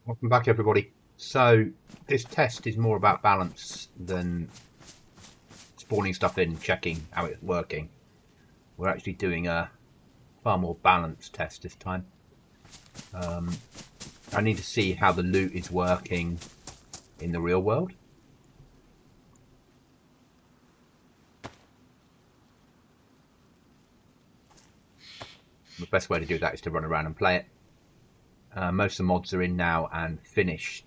Welcome back, everybody. So this test is more about balance than spawning stuff in, checking how it's working. We're actually doing a far more balanced test this time. I need to see how the loot is working in the real world. The best way to do that is to run around and play it. Most of the mods are in now and finished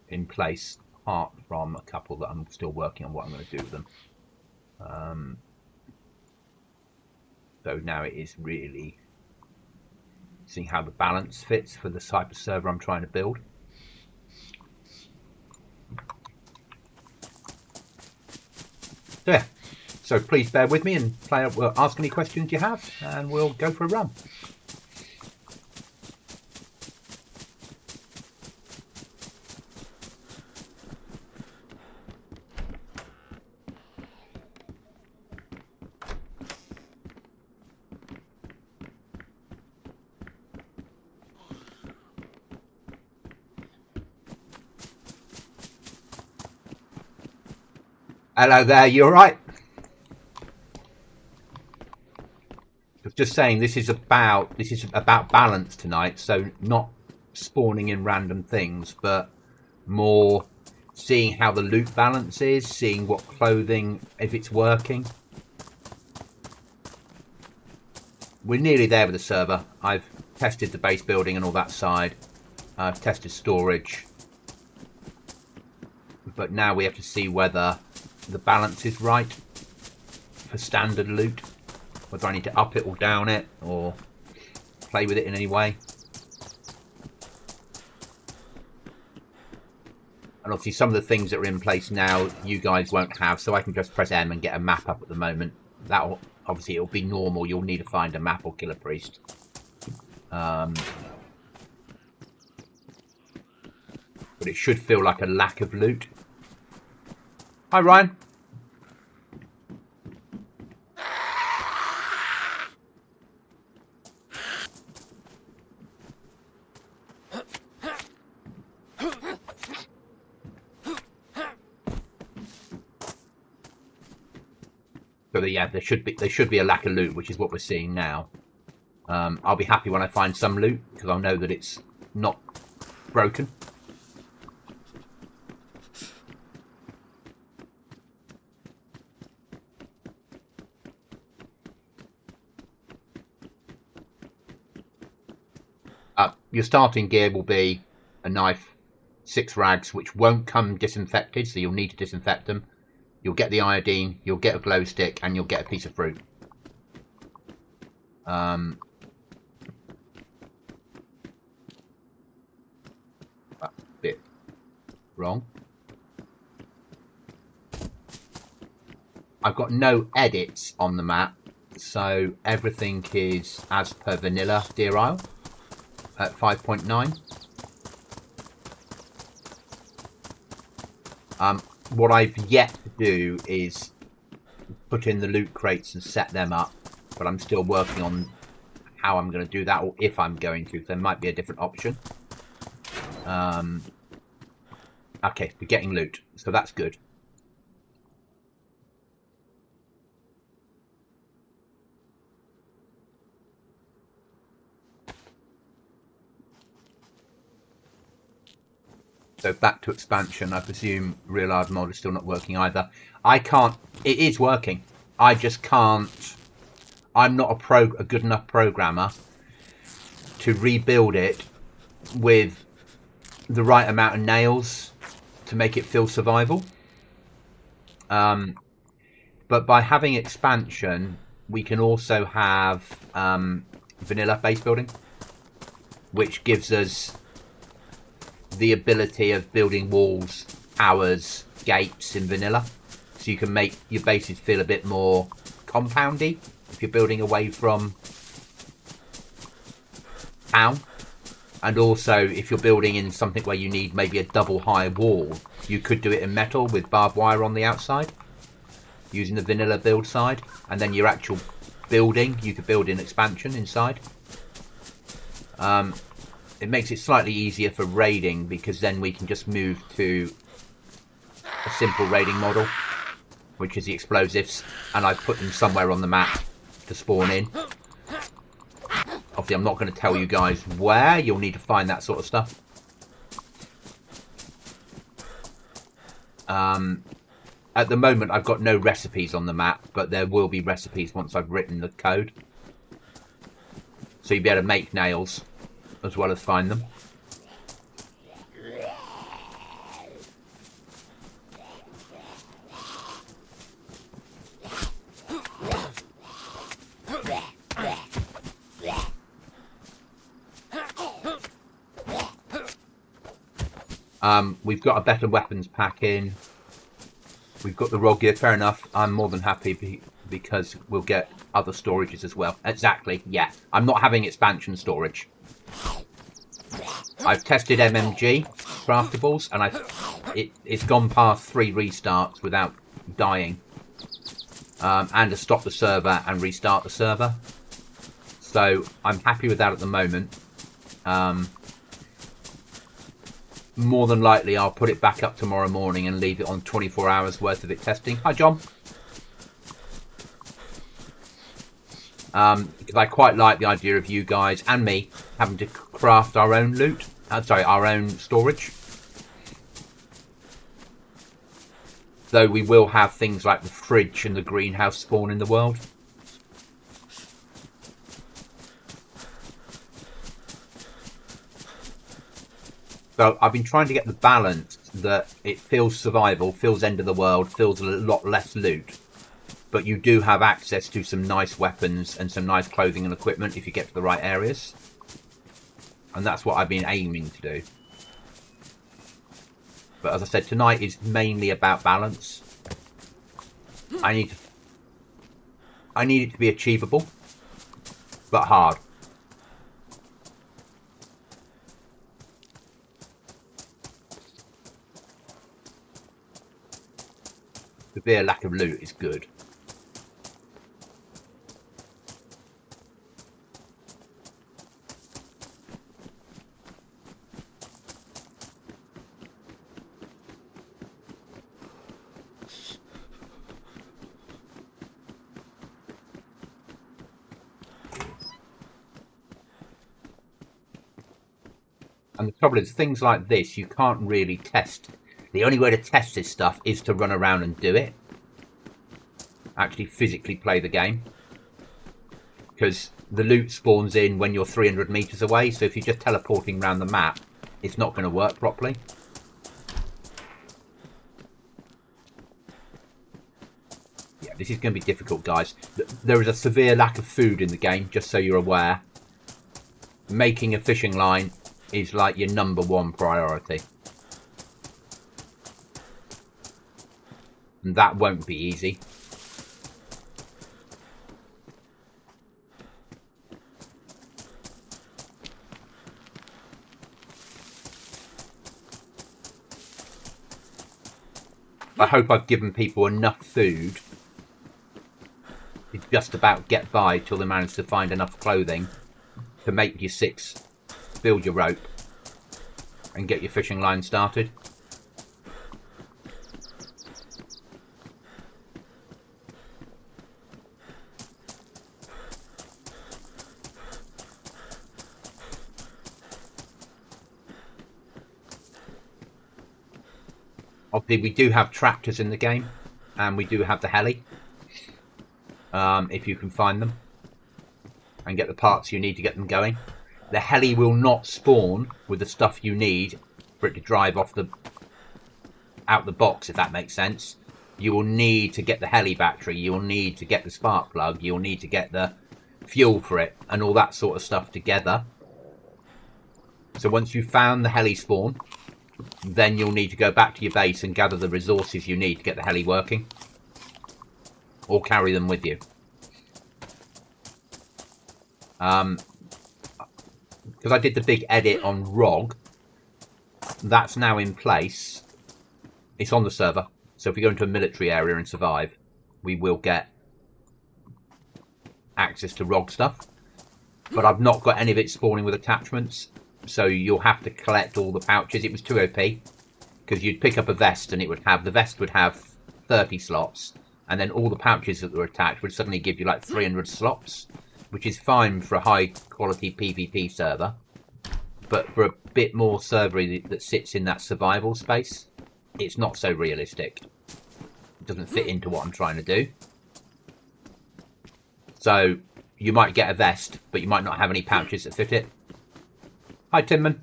in place, apart from a couple that I'm still working on what I'm going to do with them. So now it is really seeing how the balance fits for the type of server I'm trying to build. So yeah, so please bear with me and ask any questions you have, and we'll go for a run. Hello there, you alright? Just saying, this is about balance tonight, so not spawning in random things, but more seeing how the loot balance is, seeing what clothing, if it's working. We're nearly there with the server. I've tested the base building and all that side. I've tested storage. But now we have to see whether the balance is right for standard loot, whether I need to up it or down it or play with it in any way. And obviously some of the things that are in place now you guys won't have, so I can just press M and get a map up at the moment. That'll obviously, it'll be normal, you'll need to find a map or kill a priest. But it should feel like a lack of loot. Hi, Ryan. So yeah, there should be a lack of loot, which is what we're seeing now. I'll be happy when I find some loot because I'll know that it's not broken. Your starting gear will be a knife, 6 rags, which won't come disinfected, so you'll need to disinfect them. You'll get the iodine, you'll get a glow stick, and you'll get a piece of fruit. That's a bit wrong. I've got no edits on the map, so everything is as per vanilla Deer Isle at 5.9. What I've yet to do is put in the loot crates and set them up, but I'm still working on how I'm going to do that, or if I'm going to. There might be a different option. Okay, we're getting loot, so that's good. So back to expansion. I presume real hard mod is still not working either. I can't. It is working. I just can't. I'm not a good enough programmer to rebuild it with the right amount of nails to make it feel survival. But by having expansion, we can also have vanilla base building, which gives us the ability of building walls, towers, gates in vanilla, so you can make your bases feel a bit more compoundy if you're building away from town. And also if you're building in something where you need maybe a double high wall, you could do it in metal with barbed wire on the outside using the vanilla build side, and then your actual building you could build in expansion inside. it makes it slightly easier for raiding, because then we can just move to a simple raiding model, which is the explosives, and I've put them somewhere on the map to spawn in. Obviously, I'm not going to tell you guys where. You'll need to find that sort of stuff. At the moment, I've got no recipes on the map, but there will be recipes once I've written the code. So you'll be able to make nails as well as find them. We've got a better weapons pack in. We've got the raw gear. Fair enough. I'm more than happy because we'll get other storages as well. Exactly. Yeah. I'm not having expansion storage. I've tested MMG craftables, and it's gone past 3 restarts without dying, and to stop the server and restart the server. So I'm happy with that at the moment. More than likely, I'll put it back up tomorrow morning and leave it on 24 hours worth of it testing. Hi, John. Because I quite like the idea of you guys and me having to craft our own loot. Our own storage. Though we will have things like the fridge and the greenhouse spawn in the world. So I've been trying to get the balance that it feels survival, feels end of the world, feels a lot less loot. But you do have access to some nice weapons and some nice clothing and equipment if you get to the right areas. And that's what I've been aiming to do. But as I said, tonight is mainly about balance. I need it to be achievable, but hard. Severe lack of loot is good. And the trouble is, things like this, you can't really test. The only way to test this stuff is to run around and do it. Actually physically play the game. Because the loot spawns in when you're 300 meters away, so if you're just teleporting around the map, it's not going to work properly. Yeah, this is going to be difficult, guys. There is a severe lack of food in the game, just so you're aware. Making a fishing line is like your #1 priority. And that won't be easy. I hope I've given people enough food to just about get by till they manage to find enough clothing to make your 6, build your rope, and get your fishing line started. Obviously, we do have tractors in the game, and we do have the heli, if you can find them and get the parts you need to get them going. The heli will not spawn with the stuff you need for it to drive off out the box, if that makes sense. You will need to get the heli battery, you will need to get the spark plug, you'll need to get the fuel for it, and all that sort of stuff together. So once you've found the heli spawn, then you'll need to go back to your base and gather the resources you need to get the heli working. Or carry them with you. Because I did the big edit on ROG, that's now in place. It's on the server. So if we go into a military area and survive, we will get access to ROG stuff. But I've not got any of it spawning with attachments. So you'll have to collect all the pouches. It was too OP because you'd pick up a vest and the vest would have 30 slots, and then all the pouches that were attached would suddenly give you like 300 slots, which is fine for a high quality PvP server, but for a bit more server that sits in that survival space, it's not so realistic. It doesn't fit into what I'm trying to do. So you might get a vest, but you might not have any pouches that fit it. Hi, Timman.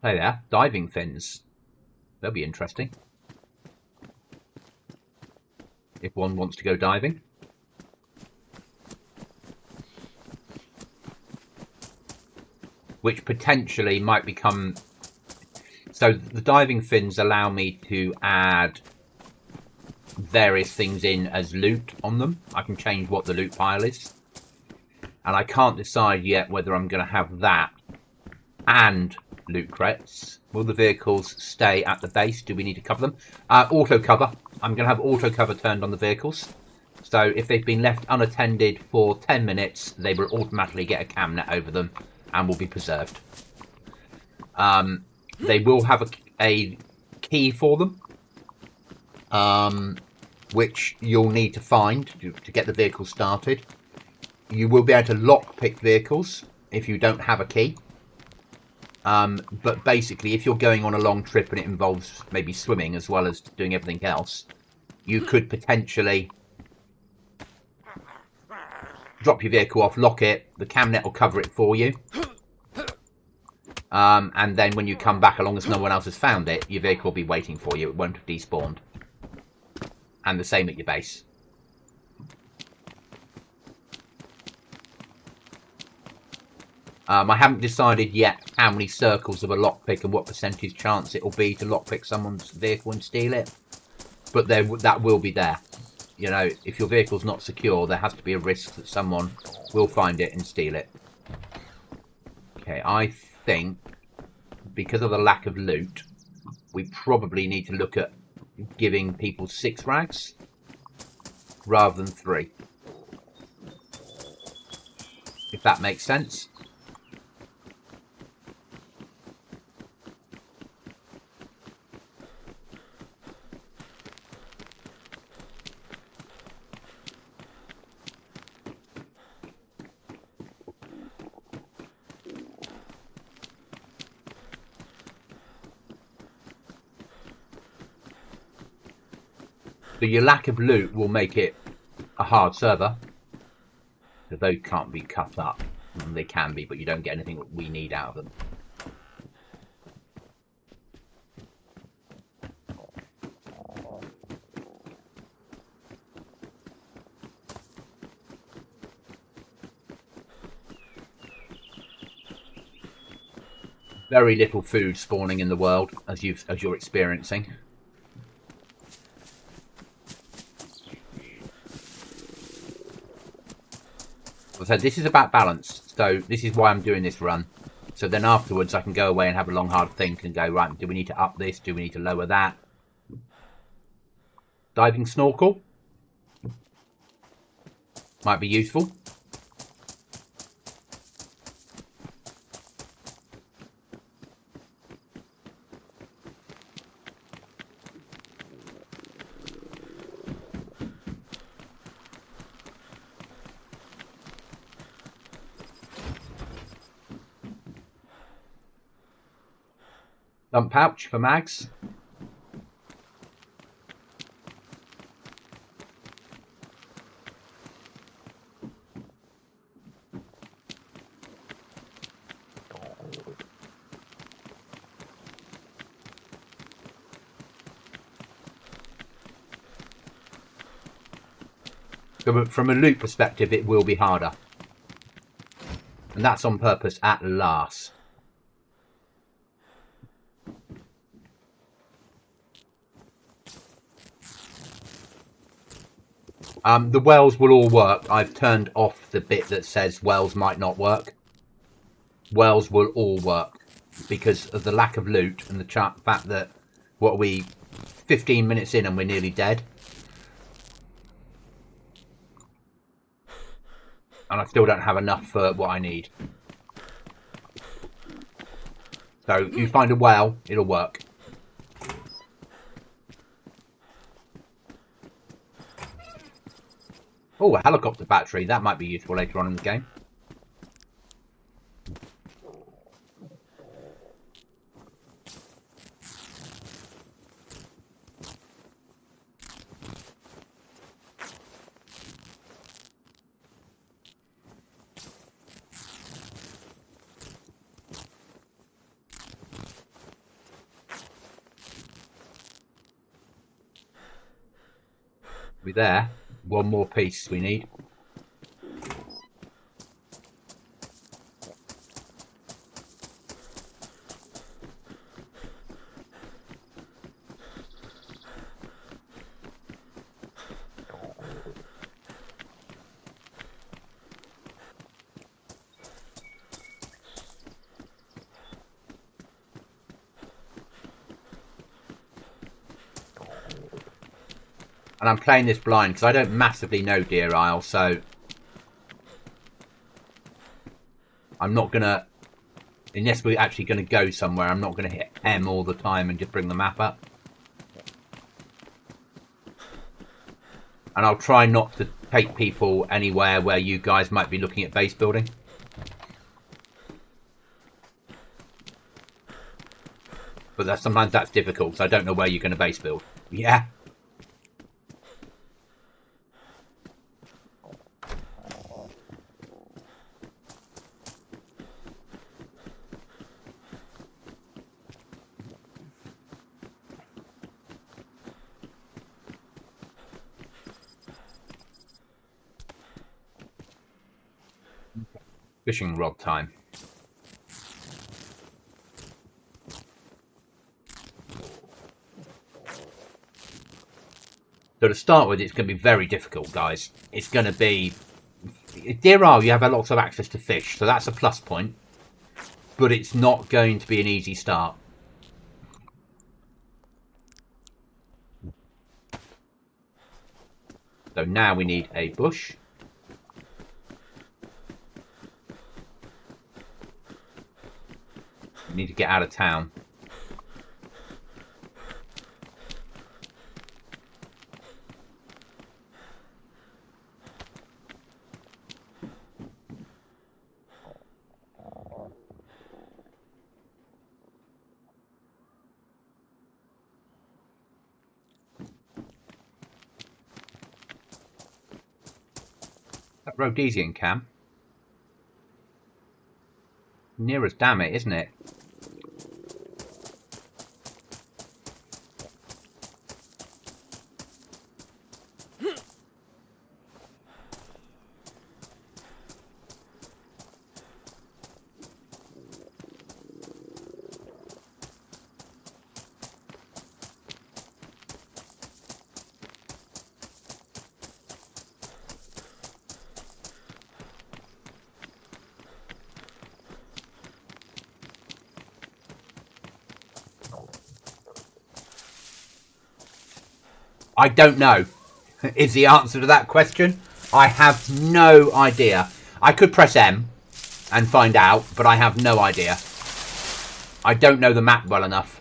Hey there, diving fins. They'll be interesting. If one wants to go diving. Which potentially might become... So the diving fins allow me to add various things in as loot on them. I can change what the loot pile is. And I can't decide yet whether I'm going to have that and loot crates. Will the vehicles stay at the base? Do we need to cover them? Auto cover. I'm going to have auto cover turned on the vehicles. So if they've been left unattended for 10 minutes, they will automatically get a cam net over them and will be preserved. They will have a key for them, which you'll need to find to get the vehicle started. You will be able to lockpick vehicles if you don't have a key. But basically, if you're going on a long trip and it involves maybe swimming as well as doing everything else, you could potentially drop your vehicle off, lock it, the cam net will cover it for you. And then when you come back, as long as no one else has found it, your vehicle will be waiting for you. It won't have despawned. And the same at your base. I haven't decided yet how many circles of a lockpick and what percentage chance it will be to lockpick someone's vehicle and steal it. But that will be there. You know, if your vehicle's not secure, there has to be a risk that someone will find it and steal it. Okay, I think because of the lack of loot, we probably need to look at giving people 6 rags rather than 3. If that makes sense. So your lack of loot will make it a hard server. So those can't be cut up. They can be, but you don't get anything that we need out of them. Very little food spawning in the world, as you're experiencing. So this is about balance. So this is why I'm doing this run. So then afterwards I can go away and have a long hard think and go, right, do we need to up this? Do we need to lower that? Diving snorkel might be useful. Dump pouch for mags. So from a loot perspective, it will be harder. And that's on purpose at last. The wells will all work. I've turned off the bit that says wells might not work. Wells will all work because of the lack of loot and the fact that, what are we, 15 minutes in and we're nearly dead. And I still don't have enough for what I need. So you find a well, it'll work. Oh, a helicopter battery. That might be useful later on in the game. We're there. One more piece we need. And I'm playing this blind because I don't massively know Deer Isle, so I'm not going to, unless we're actually going to go somewhere, I'm not going to hit M all the time and just bring the map up. And I'll try not to take people anywhere where you guys might be looking at base building. But sometimes that's difficult, so I don't know where you're going to base build. Yeah. Fishing rod time. So to start with, it's going to be very difficult, guys. It's going to be... Deer Isle, you have a lot of access to fish, so that's a plus point. But it's not going to be an easy start. So now we need a bush. We need to get out of town. That Rhodesian camp. Near as damn it, isn't it? I don't know, is the answer to that question. I have no idea. I could press M and find out, but I have no idea. I don't know the map well enough.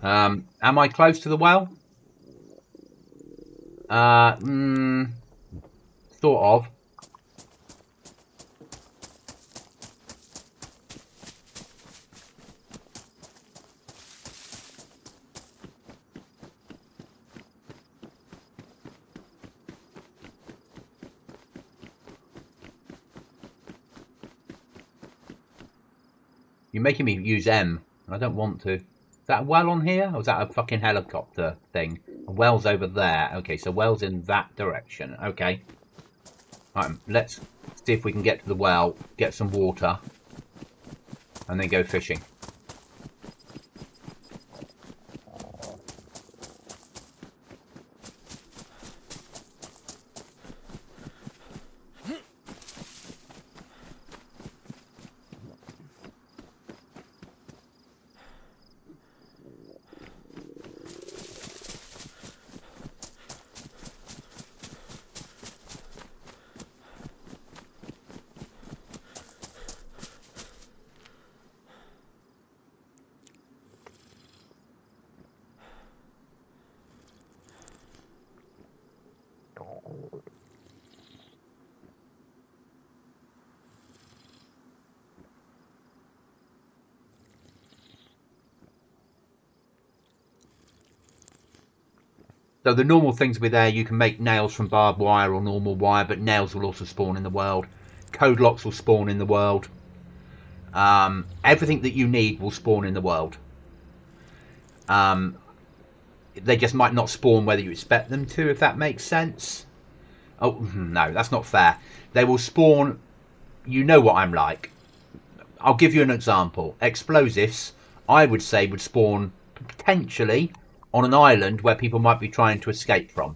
Am I close to the well? Sort of. You're making me use M. I don't want to. Is that a well on here? Or is that a fucking helicopter thing? A well's over there. Okay, so well's in that direction. Okay. Right, let's see if we can get to the well, get some water, and then go fishing. So the normal things with there, you can make nails from barbed wire or normal wire, but nails will also spawn in the world. Code locks will spawn in the world. Everything that you need will spawn in the world. They just might not spawn whether you expect them to, if that makes sense. Oh, no, that's not fair. They will spawn... You know what I'm like. I'll give you an example. Explosives, I would say, would spawn potentially on an island where people might be trying to escape from.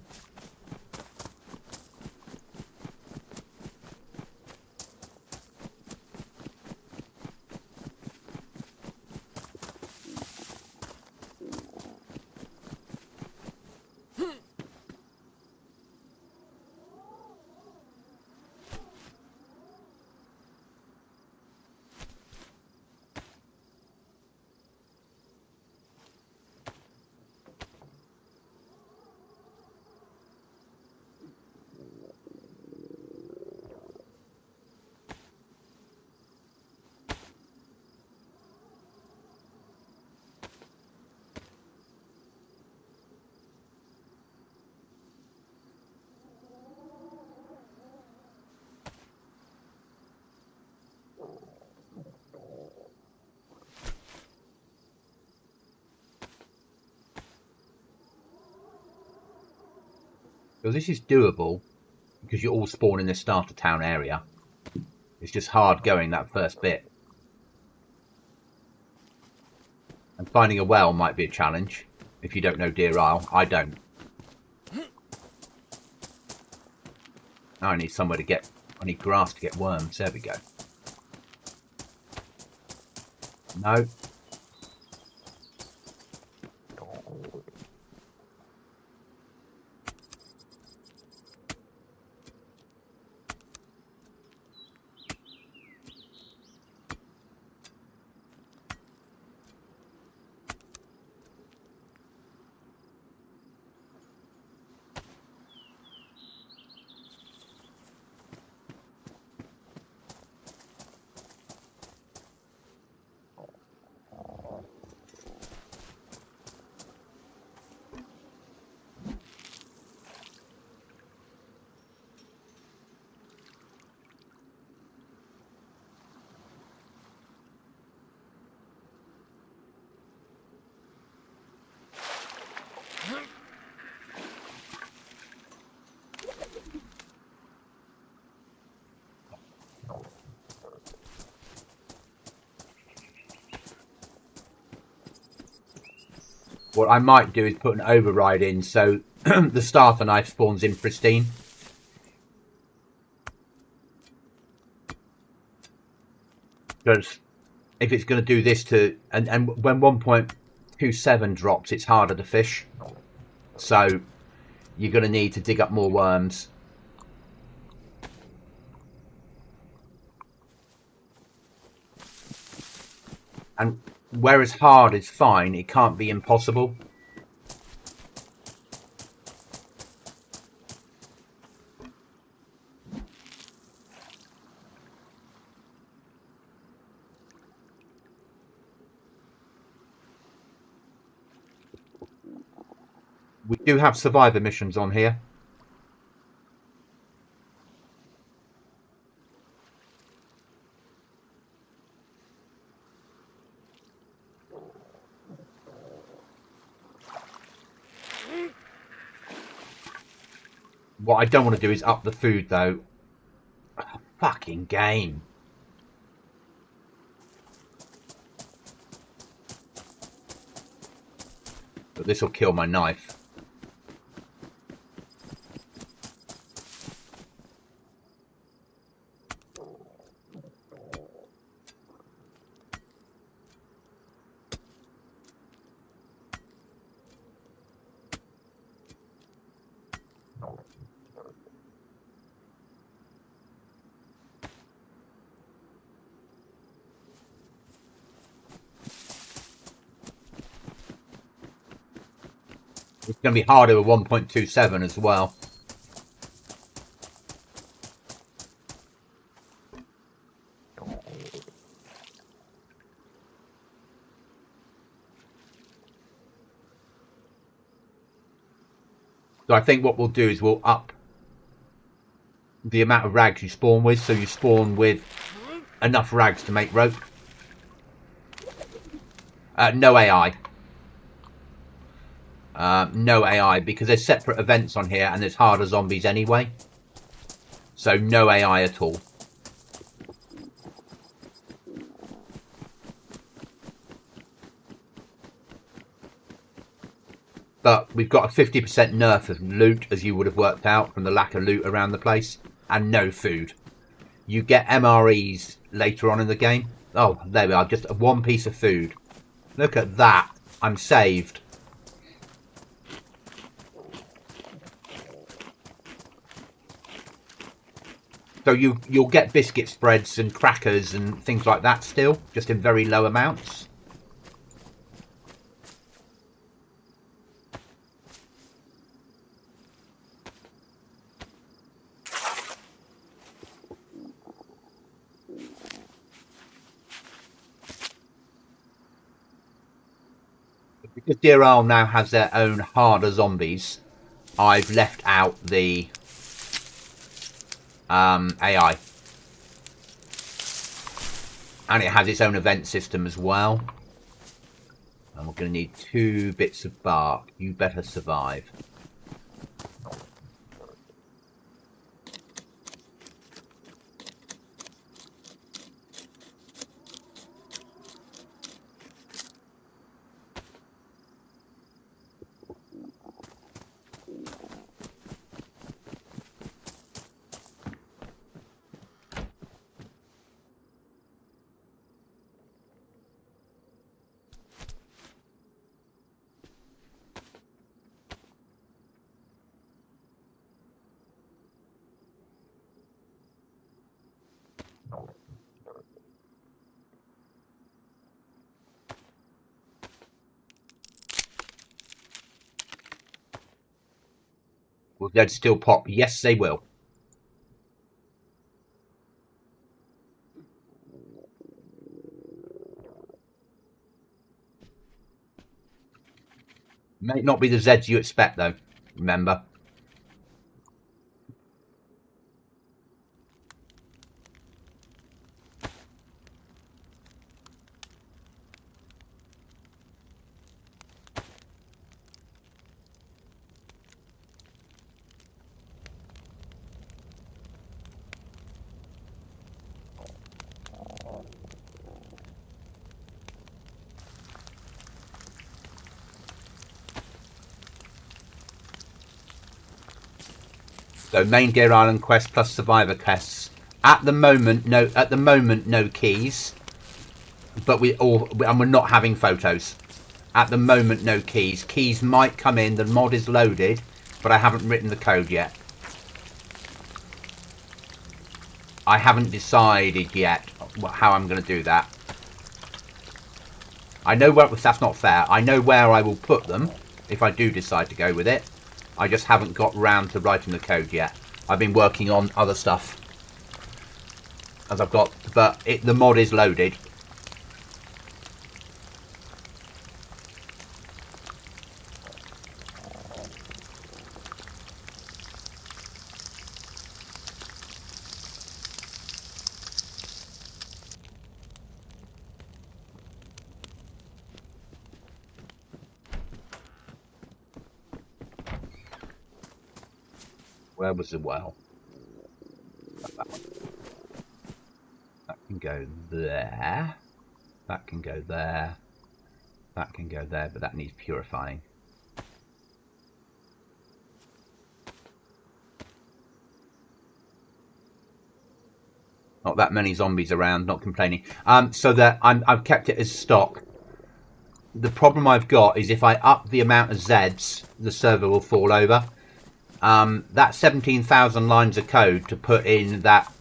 So this is doable because you all spawn in the starter town area. It's just hard going that first bit. And finding a well might be a challenge if you don't know Deer Isle. I don't. Now I need somewhere to get... I need grass to get worms. There we go. No. What I might do is put an override in so the starter knife spawns in pristine. Because if it's going to do this to... And when 1.27 drops, it's harder to fish. So you're going to need to dig up more worms. And whereas hard is fine, it can't be impossible. We do have survivor missions on here. What I don't want to do is up the food, though. Oh, fucking game. But this will kill my knife. It's going to be harder with 1.27 as well. So I think what we'll do is we'll up the amount of rags you spawn with, so you spawn with enough rags to make rope. No AI. No AI, because there's separate events on here and there's harder zombies anyway. So no AI at all. But we've got a 50% nerf of loot, as you would have worked out from the lack of loot around the place. And no food. You get MREs later on in the game. Oh, there we are. Just one piece of food. Look at that. I'm saved. So you'll get biscuit spreads and crackers and things like that still, just in very low amounts. Because Deer Isle now has their own harder zombies, I've left out the AI. And it has its own event system as well. And we're going to need 2 bits of bark. You better survive. Will they still pop? Yes, they will. May not be the Zeds you expect, though. Remember. So main Deer Island quest plus survivor quests. At the moment, no. At the moment, no keys. But we're not having photos. At the moment, no keys. Keys might come in. The mod is loaded, but I haven't written the code yet. I haven't decided yet how I'm going to do that. I know where. That's not fair. I know where I will put them if I do decide to go with it. I just haven't got round to writing the code yet. I've been working on other stuff as I've got, but the mod is loaded. Where was the well? That one. That can go there. That can go there. That can go there, but that needs purifying. Not that many zombies around, not complaining. So that I've kept it as stock. The problem I've got is if I up the amount of Zeds, the server will fall over. That 17,000 lines of code to put in that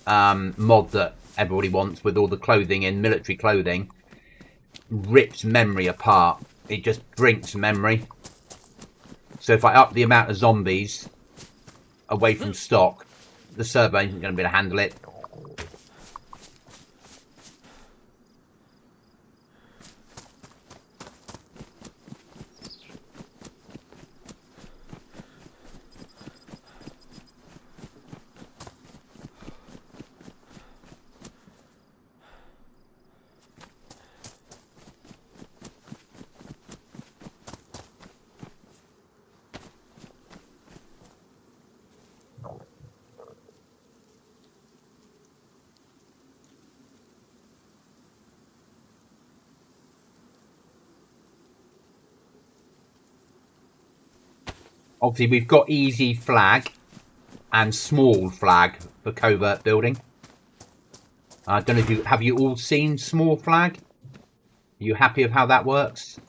mod that everybody wants with all the clothing in, military clothing, rips memory apart. It just drinks memory. So if I up the amount of zombies away from stock, the server isn't going to be able to handle it. Obviously, we've got easy flag and small flag for covert building. I don't know if have you all seen small flag? Are you happy with how that works?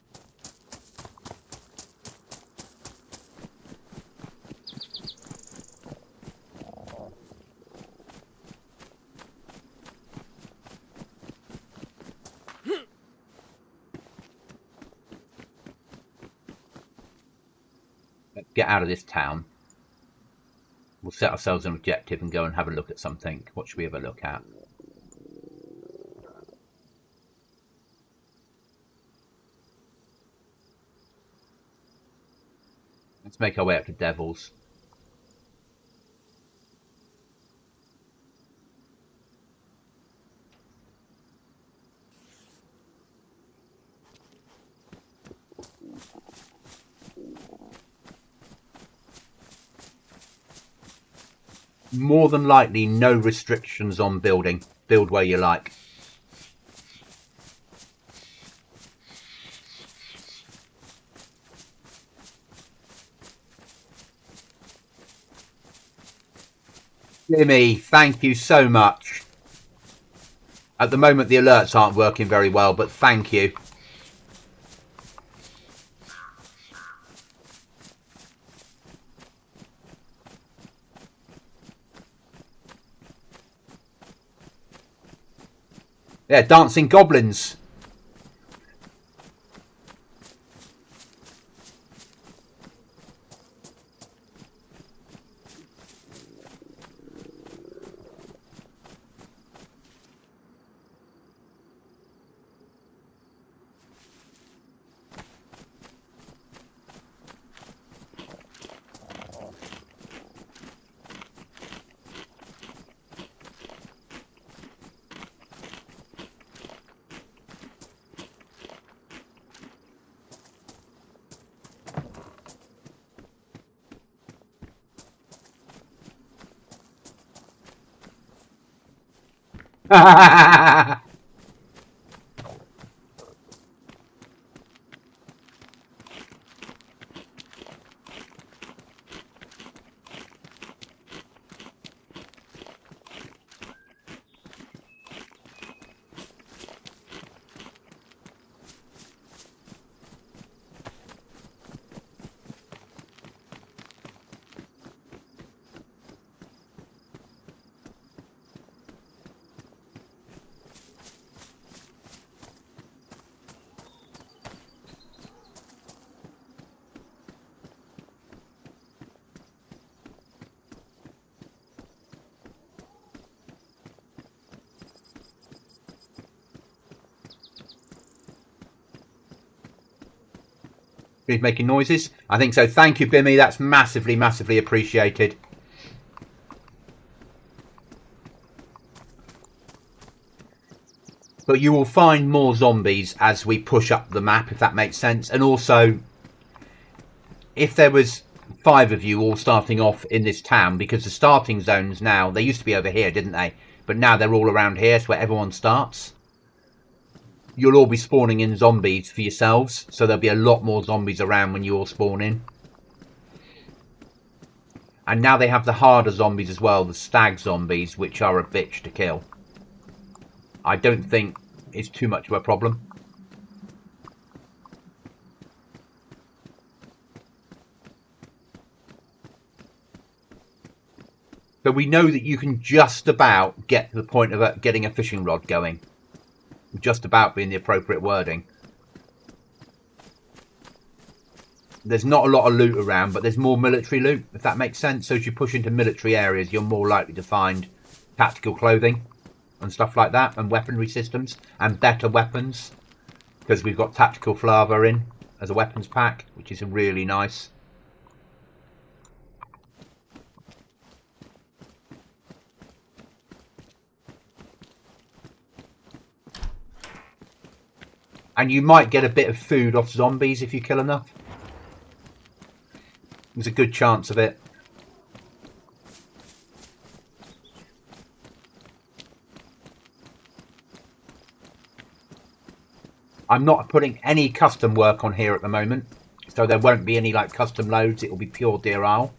Let's get out of this town. We'll set ourselves an objective and go and have a look at something. What should we have a look at? Let's make our way up to Devils. More than likely, no restrictions on building. Build where you like. Jimmy, thank you so much. At the moment, the alerts aren't working very well, but thank you. Yeah, dancing goblins. He's making noises. I think so. Thank you, Bimmy. That's massively, massively appreciated. But you will find more zombies as we push up the map, if that makes sense. And also, if there was 5 of you all starting off in this town, because the starting zones now, they used to be over here, didn't they? But now they're all around here, so where everyone starts. You'll all be spawning in zombies for yourselves, so there'll be a lot more zombies around when you all spawn in. And now they have the harder zombies as well, the stag zombies, which are a bitch to kill. I don't think it's too much of a problem. So we know that you can just about get to the point of getting a fishing rod going. Just about being the appropriate wording. There's not a lot of loot around, but there's more military loot, if that makes sense. So as you push into military areas, you're more likely to find tactical clothing and stuff like that, and weaponry systems, and better weapons. Because we've got tactical flava in as a weapons pack, which is really nice. And you might get a bit of food off zombies if you kill enough. There's a good chance of it. I'm not putting any custom work on here at the moment. So there won't be any like custom loads. It will be pure DRL.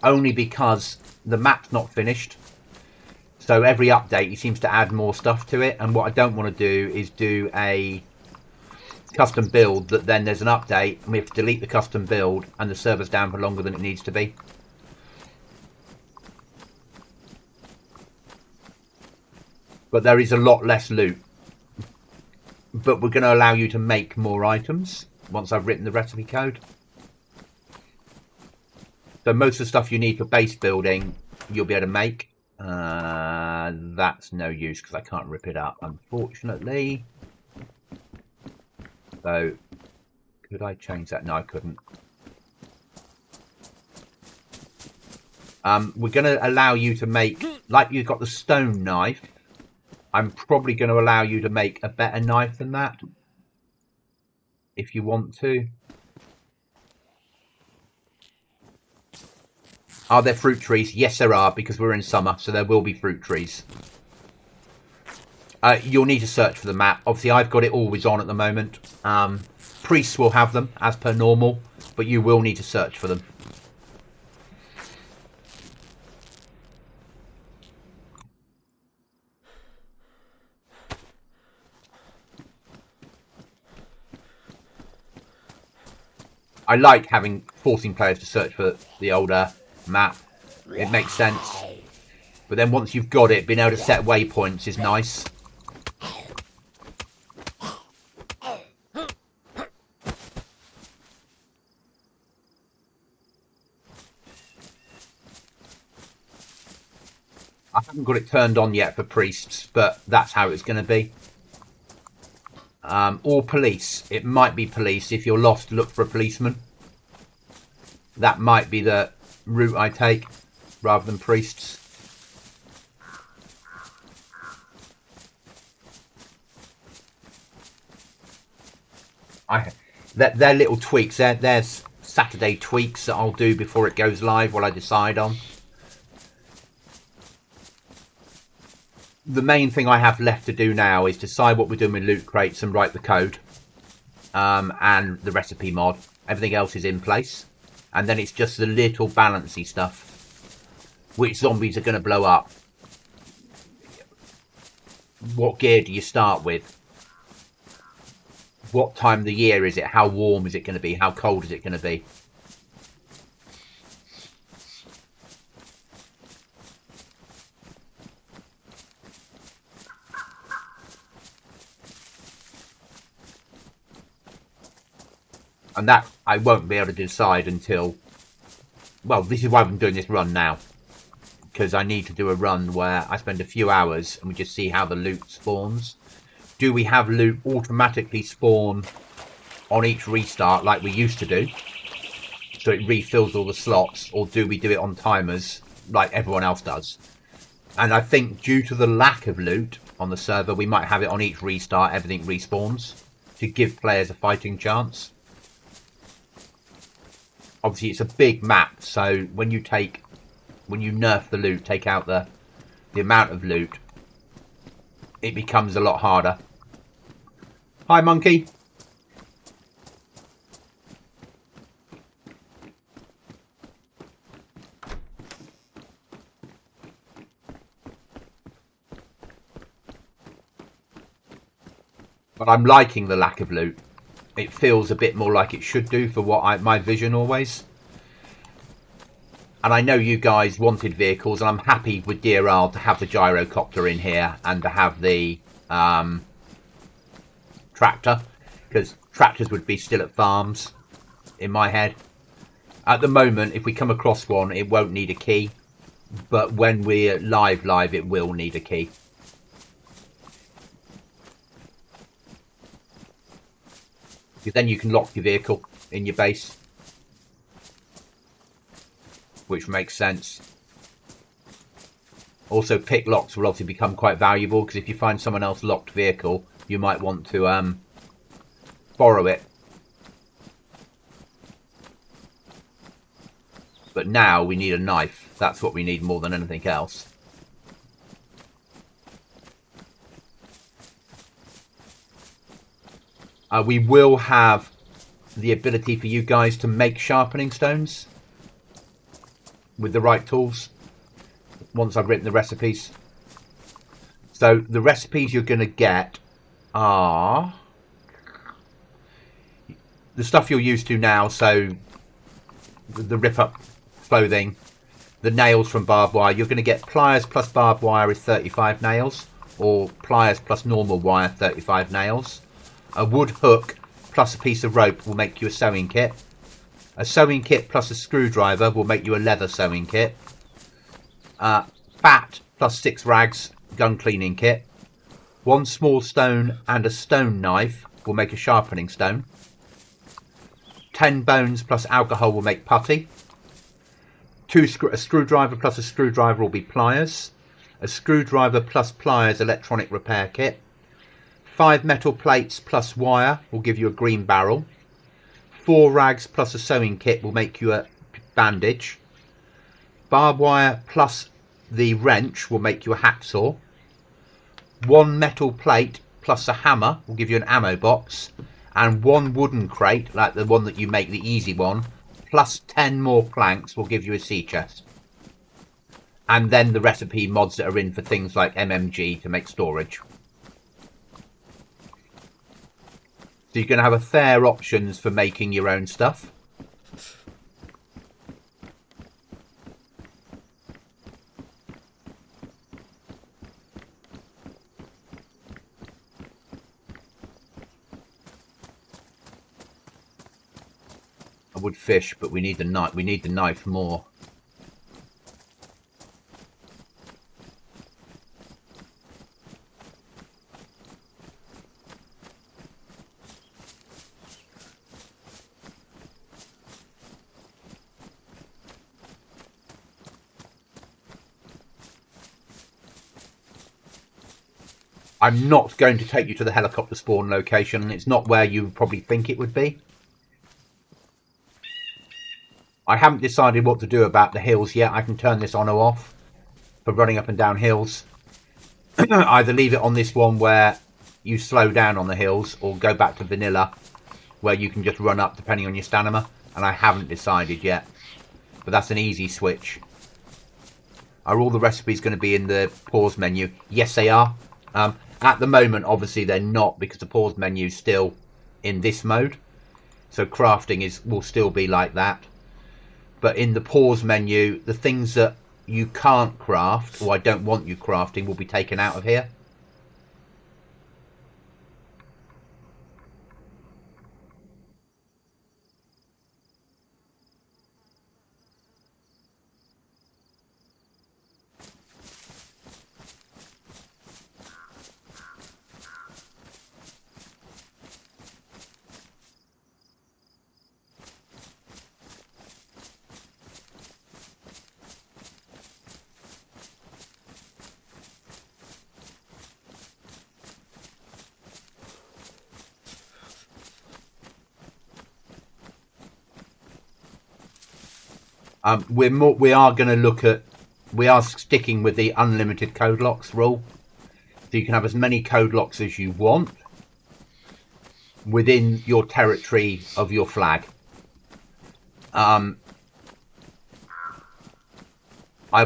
Only because the map's not finished. So every update he seems to add more stuff to it. And what I don't want to do is do a custom build that then there's an update and we have to delete the custom build and the server's down for longer than it needs to be. But there is a lot less loot. But we're going to allow you to make more items once I've written the recipe code. So most of the stuff you need for base building, you'll be able to make. That's no use because I can't rip it up, unfortunately. So, could I change that? No, I couldn't. We're going to allow you to make, like you've got the stone knife, I'm probably going to allow you to make a better knife than that. If you want to. Are there fruit trees? Yes, there are, because we're in summer, so there will be fruit trees. You'll need to search for the map. Obviously, I've got it always on at the moment. Priests will have them, as per normal, but you will need to search for them. I like forcing players to search for the older map. It makes sense. But then once you've got it, being able to set waypoints is nice. I haven't got it turned on yet for priests, but that's how it's going to be. Or police. It might be police. If you're lost, look for a policeman. That might be the route I take, rather than priests. They're little tweaks. There's Saturday tweaks that I'll do before it goes live, what I decide on. The main thing I have left to do now is decide what we're doing with loot crates and write the code. And the recipe mod. Everything else is in place. And then it's just the little balancy stuff. Which zombies are going to blow up? What gear do you start with? What time of the year is it? How warm is it going to be? How cold is it going to be? And that I won't be able to decide until... Well, this is why I'm doing this run now. Because I need to do a run where I spend a few hours and we just see how the loot spawns. Do we have loot automatically spawn on each restart like we used to do? So it refills all the slots. Or do we do it on timers like everyone else does? And I think due to the lack of loot on the server, we might have it on each restart, everything respawns. To give players a fighting chance. Obviously it's a big map, so when you nerf the loot, take out the amount of loot, it becomes a lot harder. Hi, monkey. But I'm liking the lack of loot. It feels a bit more like it should do for what my vision always. And I know you guys wanted vehicles, and I'm happy with DRL to have the gyrocopter in here and to have the tractor, because tractors would be still at farms in my head. At the moment, if we come across one, it won't need a key, but when we're live, it will need a key. Because then you can lock your vehicle in your base, which makes sense. Also, pick locks will obviously become quite valuable, because if you find someone else locked vehicle, you might want to borrow it. But now we need a knife. That's what we need more than anything else. We will have the ability for you guys to make sharpening stones with the right tools once I've written the recipes. So the recipes you're going to get are the stuff you're used to now. So the rip up clothing, the nails from barbed wire. You're going to get pliers plus barbed wire is 35 nails, or pliers plus normal wire 35 nails. A wood hook plus a piece of rope will make you a sewing kit. A sewing kit plus a screwdriver will make you a leather sewing kit. Fat plus 6 rags gun cleaning kit. 1 small stone and a stone knife will make a sharpening stone. 10 bones plus alcohol will make putty. A screwdriver plus a screwdriver will be pliers. A screwdriver plus pliers electronic repair kit. 5 metal plates plus wire will give you a green barrel. 4 rags plus a sewing kit will make you a bandage. Barbed wire plus the wrench will make you a hacksaw. 1 metal plate plus a hammer will give you an ammo box. And 1 wooden crate, like the one that you make, the easy one, plus 10 more planks will give you a sea chest. And then the recipe mods that are in for things like MMG to make storage. So you're going to have a fair options for making your own stuff. I would fish, but we need the knife. We need the knife more. I'm not going to take you to the helicopter spawn location. It's not where you probably think it would be. I haven't decided what to do about the hills yet. I can turn this on or off for running up and down hills. Either leave it on this one where you slow down on the hills, or go back to vanilla where you can just run up depending on your stamina. And I haven't decided yet. But that's an easy switch. Are all the recipes going to be in the pause menu? Yes, they are. At the moment, obviously, they're not, because the pause menu is still in this mode. So crafting will still be like that. But in the pause menu, the things that you can't craft, or I don't want you crafting, will be taken out of here. We are going to look at, we are sticking with the unlimited code locks rule. So you can have as many code locks as you want within your territory of your flag. I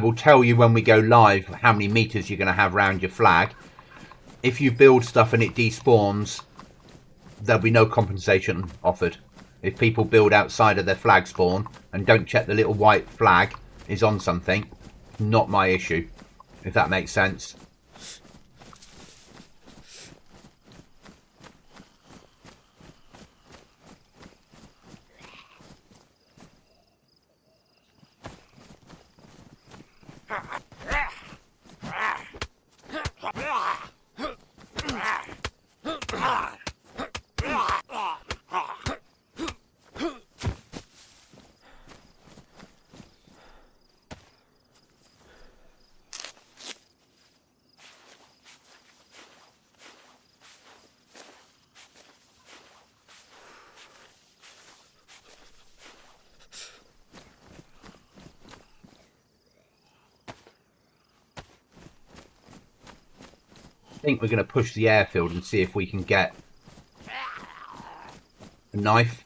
will tell you when we go live how many meters you're going to have around your flag. If you build stuff and it despawns, there'll be no compensation offered. If people build outside of their flag spawn and don't check the little white flag is on something, not my issue, if that makes sense. I think we're going to push the airfield and see if we can get a knife.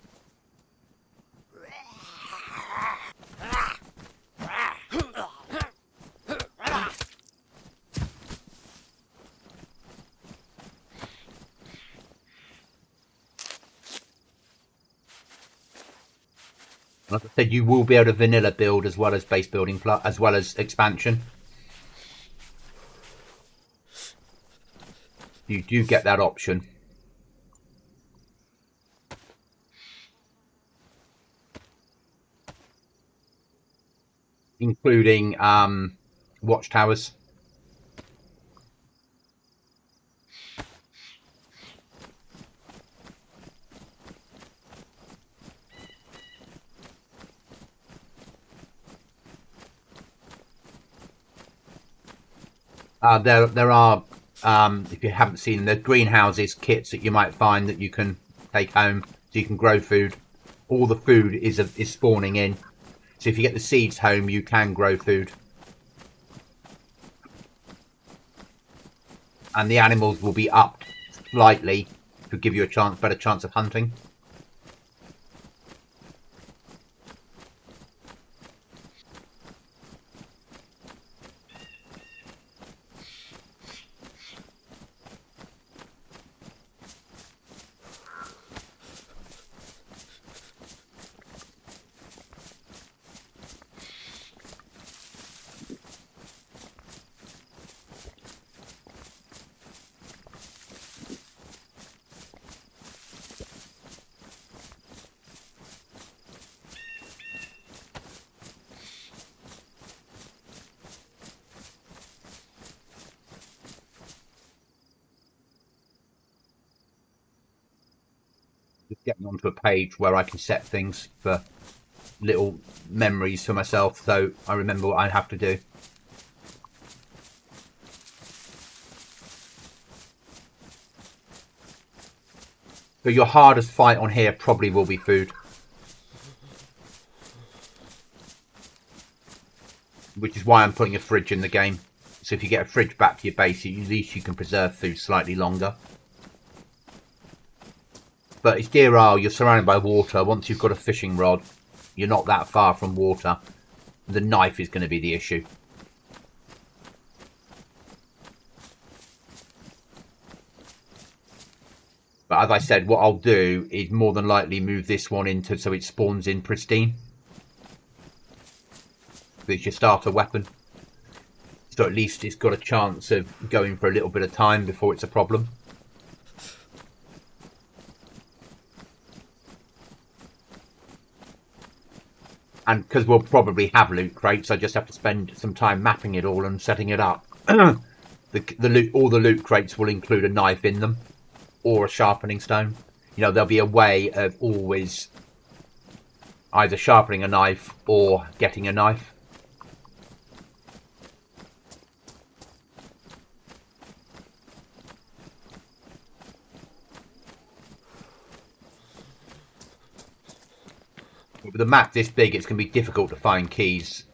Like I said, you will be able to vanilla build as well as base building, as well as expansion. You do get that option. Including watchtowers. There are, if you haven't seen them, there's greenhouses kits that you might find that you can take home, so you can grow food. All the food is spawning in, so if you get the seeds home, you can grow food, and the animals will be up slightly to give you a better chance of hunting. Just getting onto a page where I can set things for little memories for myself, so I remember what I have to do. So your hardest fight on here probably will be food, which is why I'm putting a fridge in the game. So if you get a fridge back to your base, at least you can preserve food slightly longer. But it's Deer Isle, you're surrounded by water. Once you've got a fishing rod, you're not that far from water. The knife is going to be the issue. But as I said, what I'll do is more than likely move this one into so it spawns in pristine. It's your starter weapon. So at least it's got a chance of going for a little bit of time before it's a problem. And because we'll probably have loot crates, I just have to spend some time mapping it all and setting it up. All the loot crates will include a knife in them, or a sharpening stone. You know, there'll be a way of always either sharpening a knife or getting a knife. With a map this big, it's going to be difficult to find keys.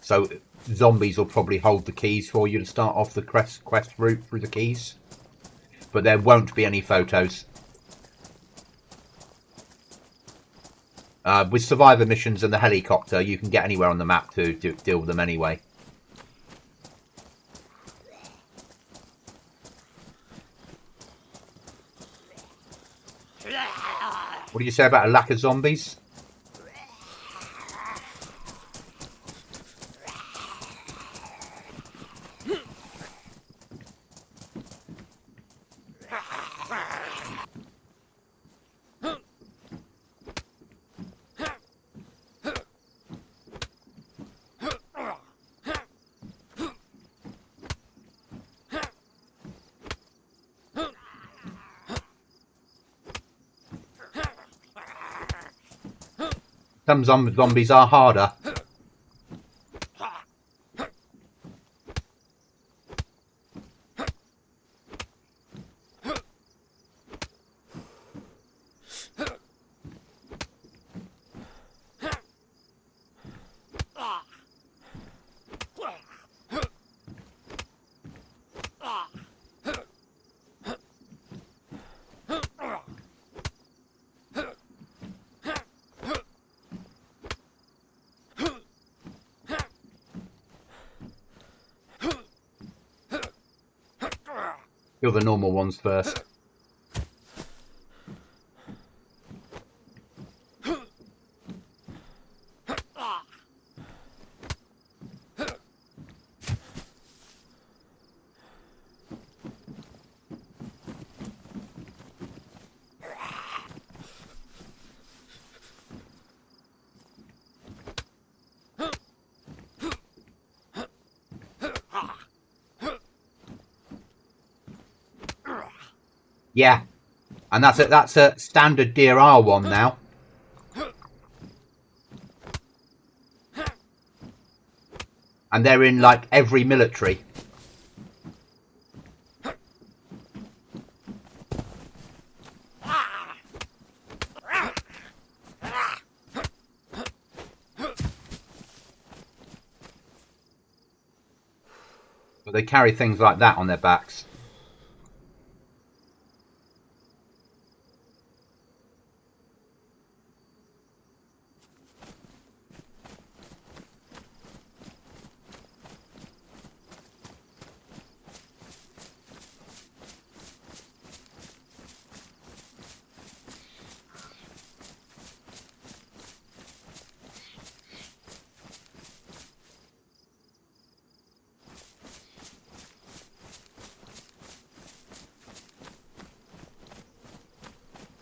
So zombies will probably hold the keys for you to start off the quest route through the keys. But there won't be any photos. With survivor missions and the helicopter, you can get anywhere on the map to deal with them anyway. What do you say about a lack of zombies? Some zombies are harder. Kill the normal ones first. Yeah, and that's a standard DRR one now. And they're in like every military. But they carry things like that on their backs.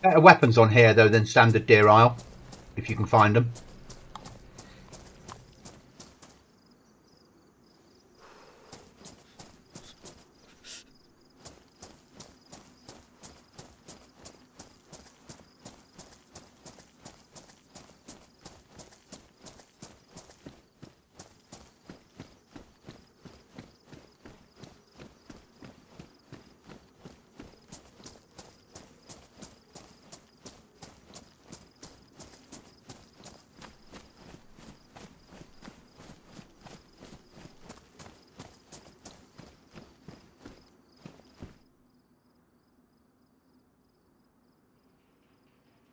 Better weapons on here though than standard deer isle, if you can find them.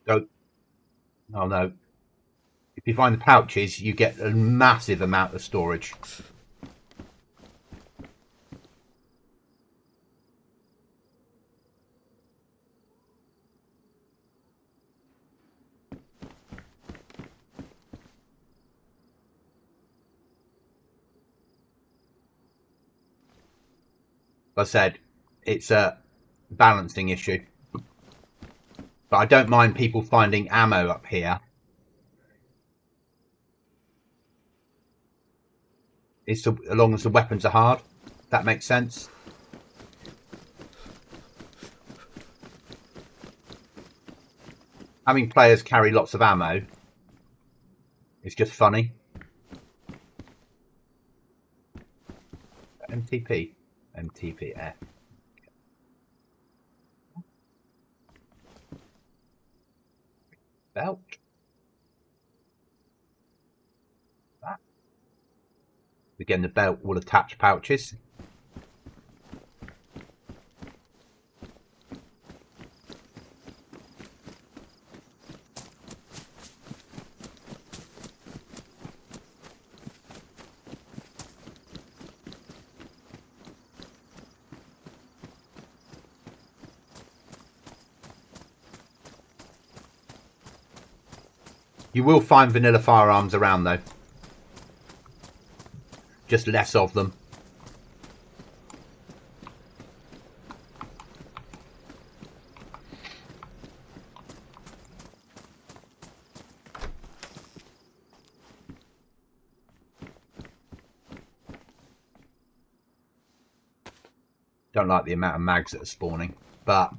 Go. Oh no. If you find the pouches, you get a massive amount of storage. Like I said, it's a balancing issue. But I don't mind people finding ammo up here. It's as long as the weapons are hard. That makes sense. Having players carry lots of ammo is just funny. MTP. MTPF. Belt. That. Again, the belt will attach pouches. You will find vanilla firearms around though. Just less of them. Don't like the amount of mags that are spawning, but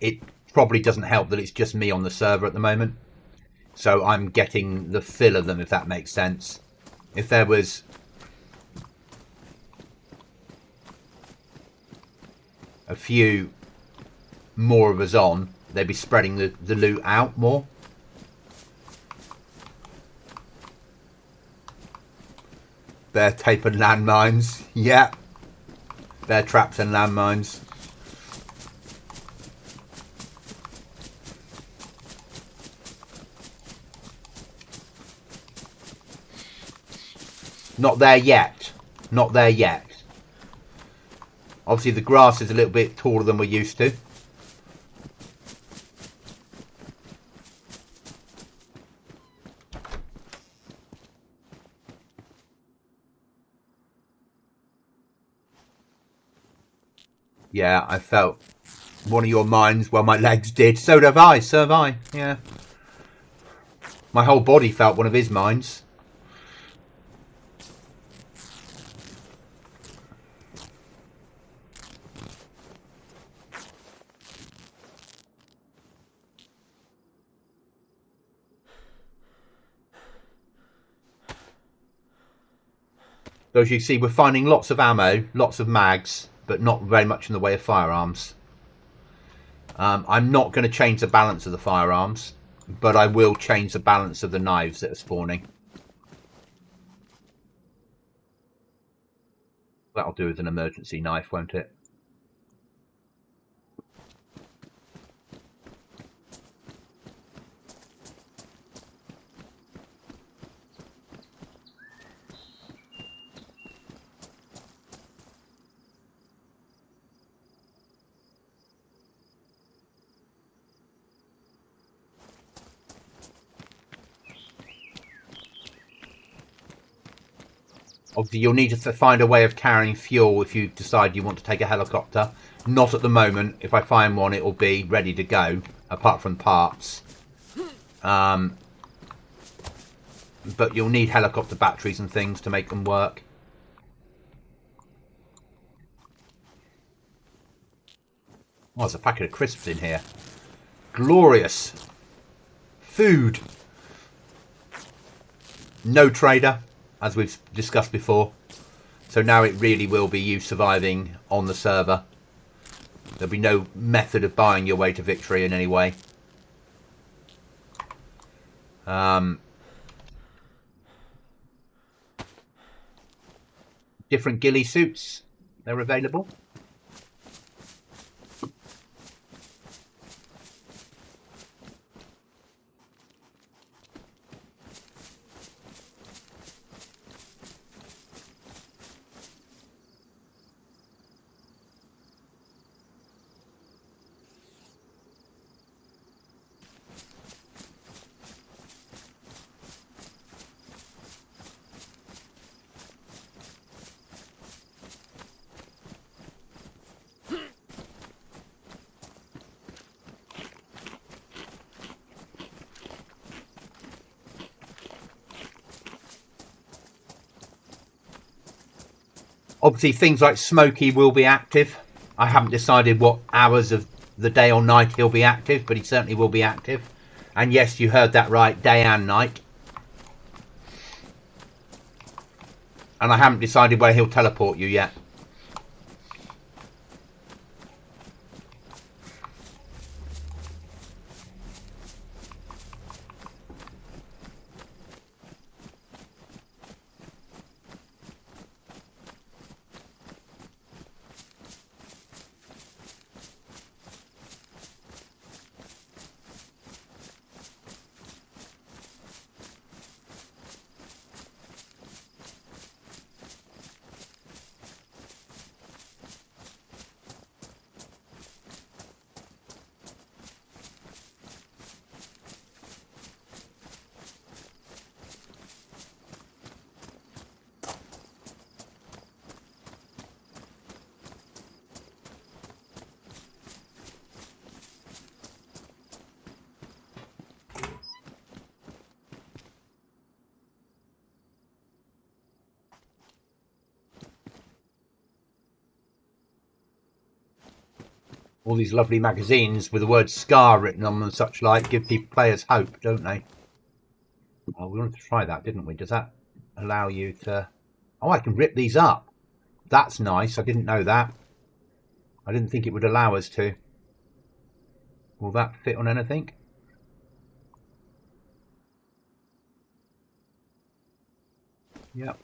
it probably doesn't help that it's just me on the server at the moment. So I'm getting the fill of them, if that makes sense. If there was a few more of us on, they'd be spreading the loot out more. Bear tape and landmines. Yeah. Bear traps and landmines. Not there yet. Not there yet. Obviously the grass is a little bit taller than we're used to. Yeah, I felt one of your mines. Well, my legs did. So have I. So have I. Yeah. My whole body felt one of his mines. So as you see, we're finding lots of ammo, lots of mags, but not very much in the way of firearms. I'm not going to change the balance of the firearms, but I will change the balance of the knives that are spawning. That'll do with an emergency knife, won't it? Obviously, you'll need to find a way of carrying fuel if you decide you want to take a helicopter. Not at the moment. If I find one, it will be ready to go, apart from parts. But you'll need helicopter batteries and things to make them work. Oh, there's a packet of crisps in here. Glorious. Food. No trader, as we've discussed before. So now it really will be you surviving on the server. There'll be no method of buying your way to victory in any way. Different ghillie suits. They're available. Obviously, things like Smokey will be active. I haven't decided what hours of the day or night he'll be active, but he certainly will be active. And yes, you heard that right, day and night. And I haven't decided where he'll teleport you yet. All these lovely magazines with the word Scar written on them and such like give players hope, don't they? Oh, we wanted to try that, didn't we? Does that allow you to... Oh, I can rip these up. That's nice. I didn't know that. I didn't think it would allow us to. Will that fit on anything? Yep.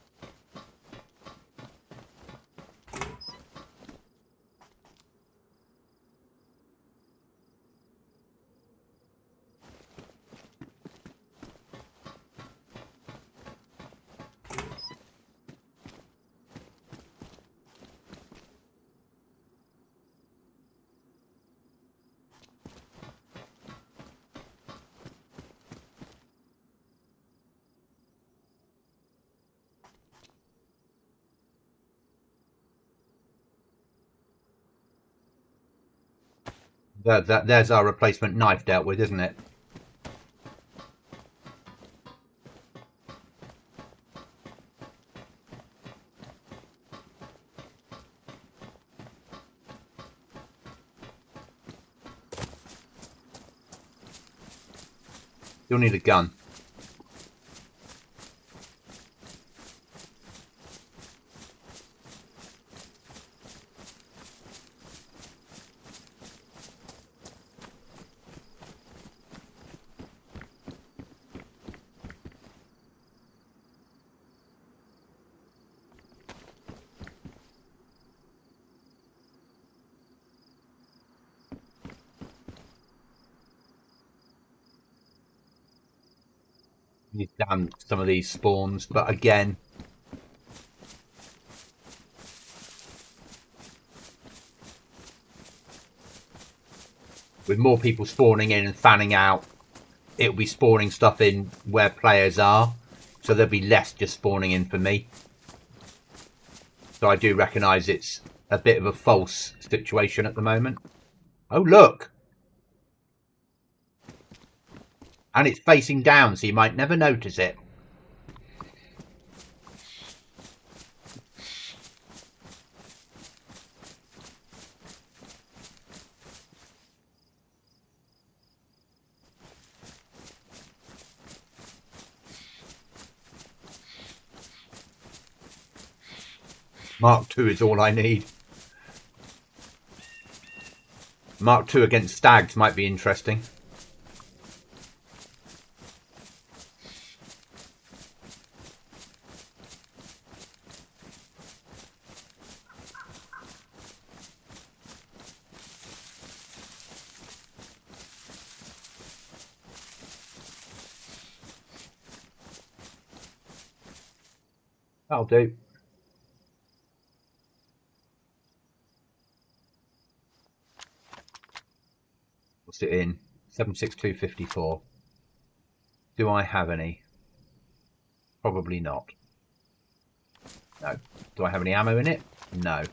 There's our replacement knife dealt with, isn't it? You'll need a gun. You damn some of these spawns, but again, with more people spawning in and fanning out, it'll be spawning stuff in where players are, so there'll be less just spawning in for me. So I do recognise it's a bit of a false situation at the moment. Oh, look! And it's facing down, so you might never notice it. Mark II is all I need. Mark II against stags might be interesting. That'll do. What's it in? 76254. Do I have any? Probably not. No. Do I have any ammo in it? No.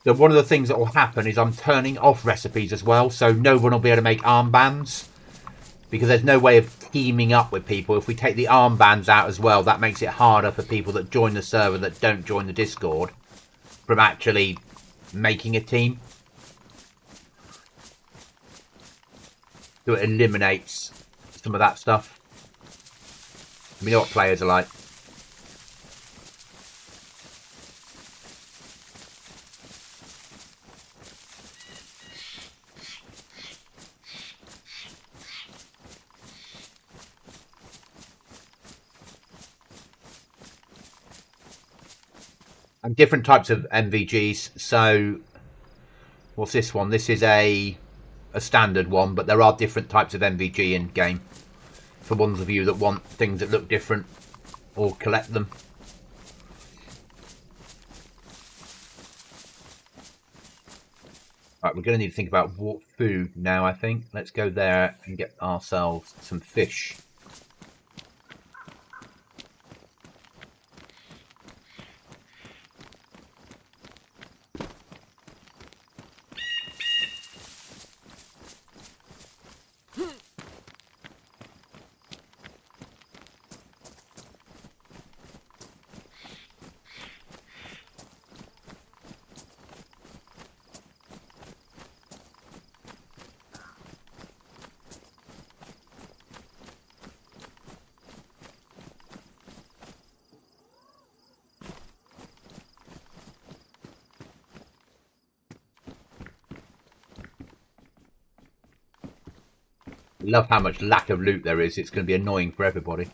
So one of the things that will happen is I'm turning off recipes as well, so no one will be able to make armbands, because there's no way of teaming up with people. If we take the armbands out as well, that makes it harder for people that join the server that don't join the Discord from actually making a team. So it eliminates some of that stuff. We know what players are like. And different types of MVGs. So, what's this one? This is a standard one, but there are different types of MVG in game. For ones of you that want things that look different or collect them. Right, we're going to need to think about food now, I think. Let's go there and get ourselves some fish. I love how much lack of loot there is. It's going to be annoying for everybody.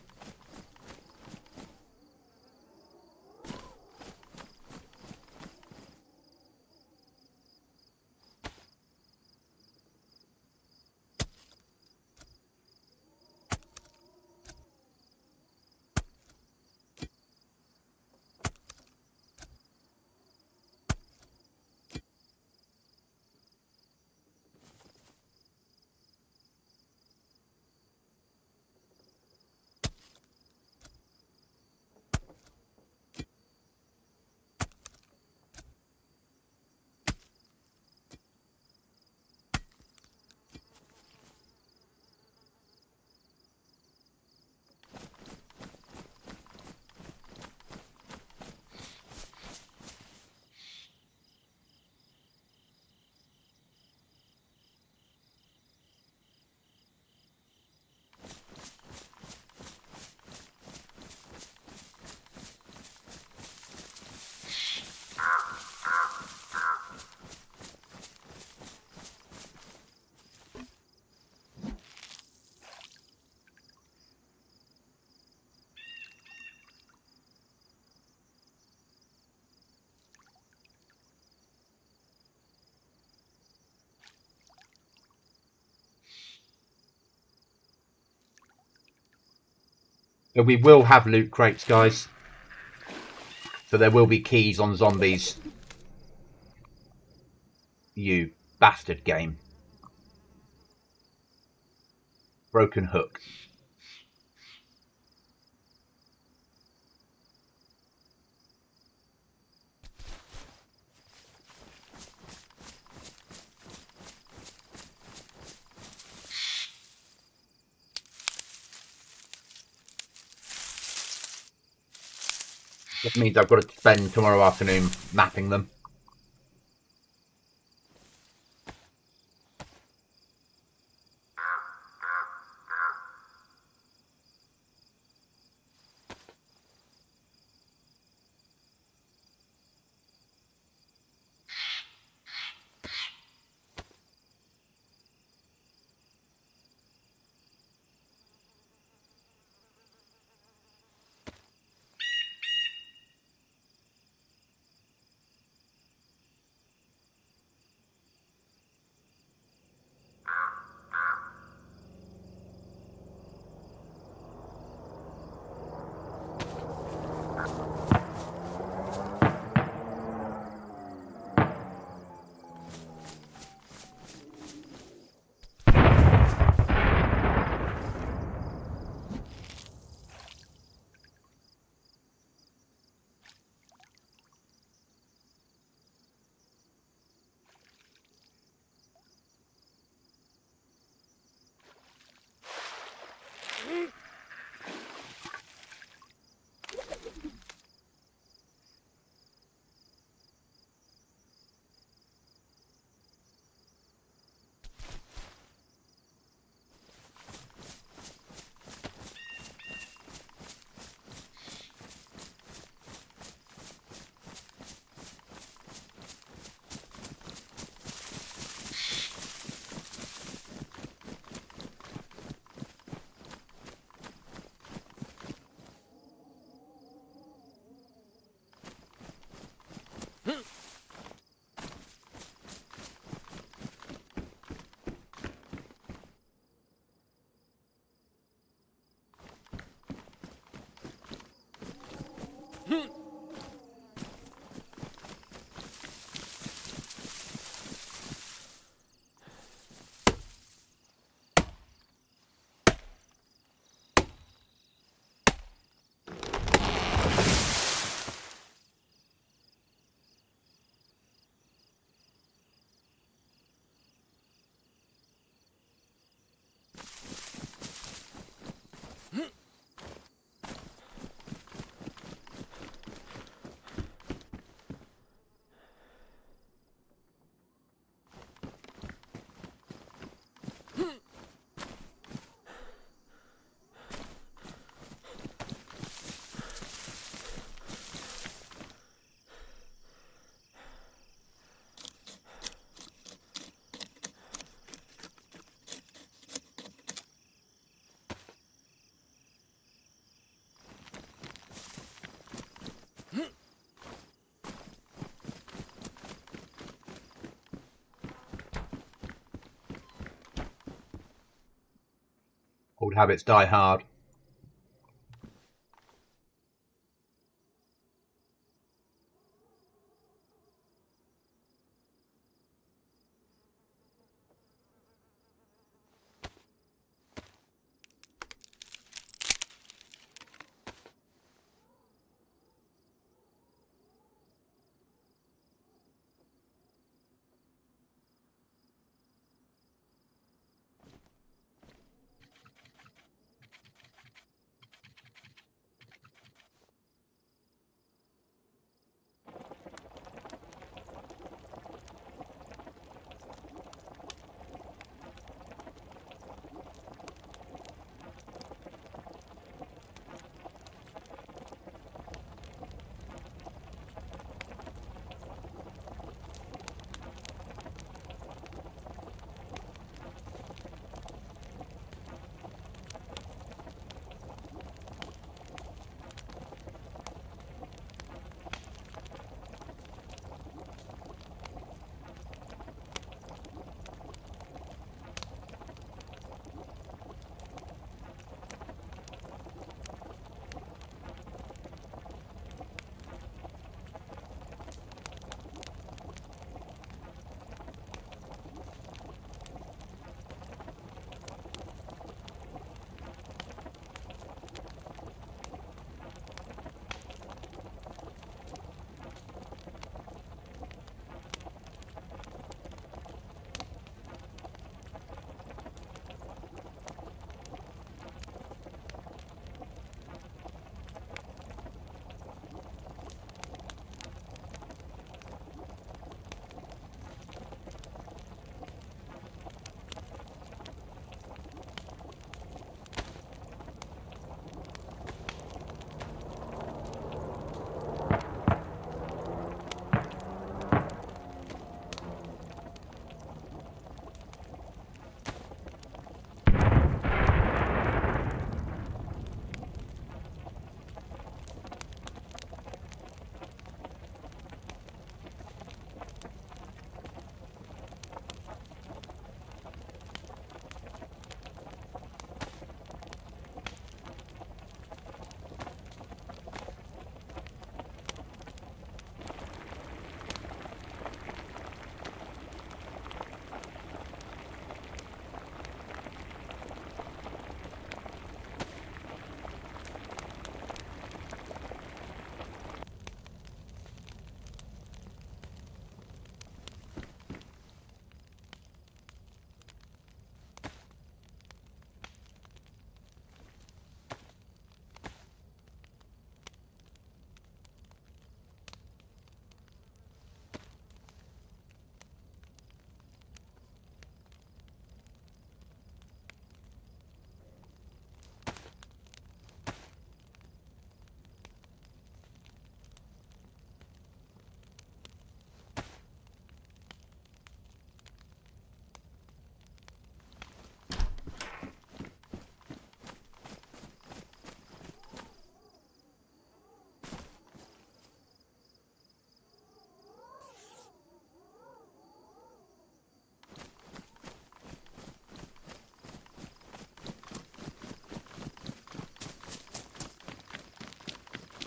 But we will have loot crates, guys. So there will be keys on zombies. You bastard game. Broken hook. This means I've got to spend tomorrow afternoon mapping them. Old habits die hard.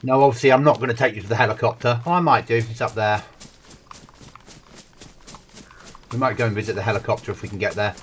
No, obviously I'm not going to take you to the helicopter. Oh, I might do. It's up there. We might go and visit the helicopter if we can get there.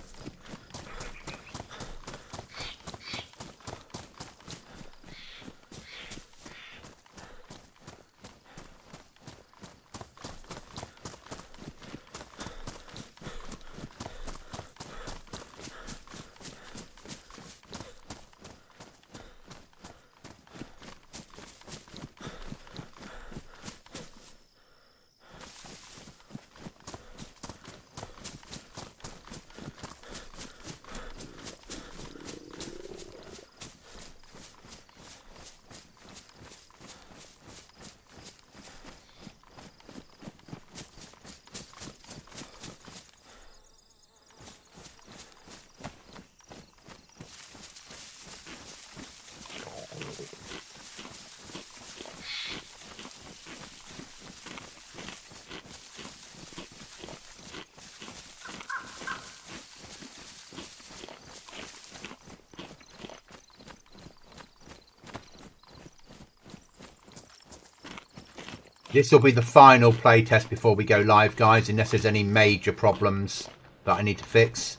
This will be the final playtest before we go live, guys, unless there's any major problems that I need to fix.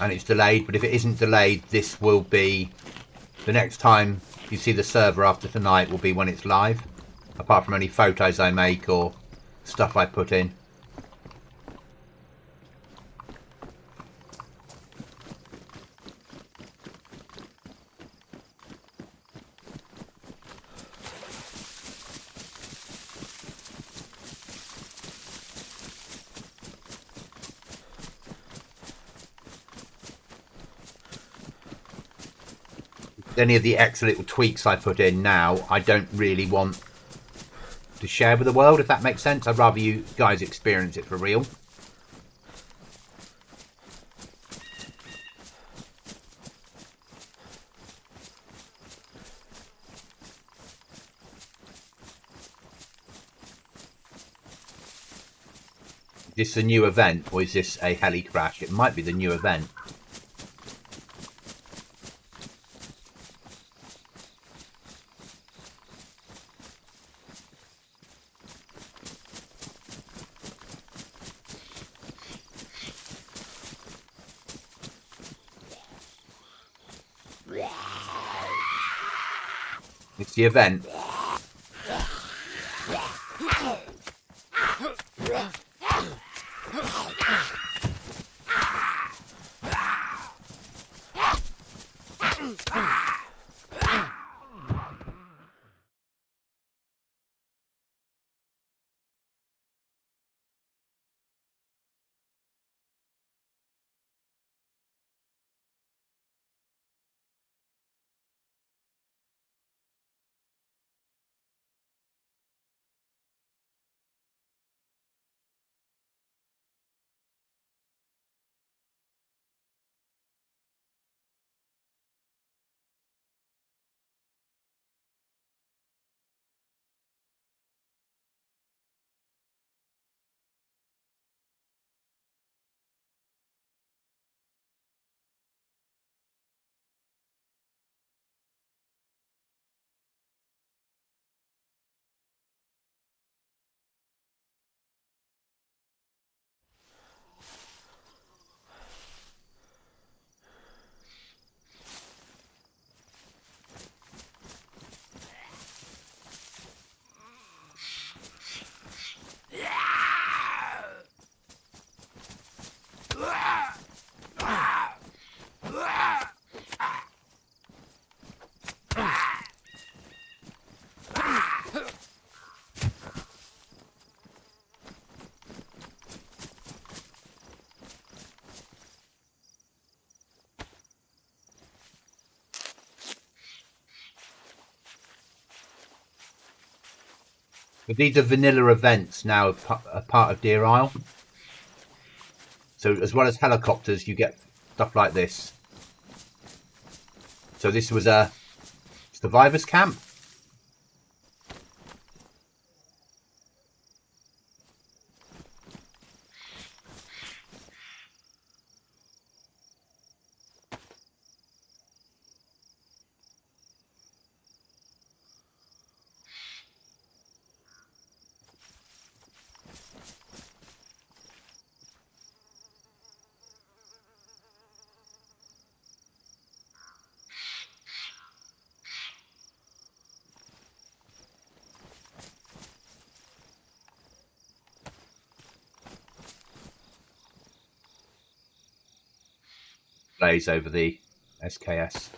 And it's delayed, but if it isn't delayed, this will be... The next time you see the server after tonight will be when it's live. Apart from any photos I make or stuff I put in. Any of the extra little tweaks I put in now, I don't really want to share with the world, if that makes sense. I'd rather you guys experience it for real. Is this a new event, or is this a heli crash? It might be the new event. It's the event. But these are vanilla events now, a part of Deer Isle. So as well as helicopters, you get stuff like this. So this was a survivors camp. displays over the SKS.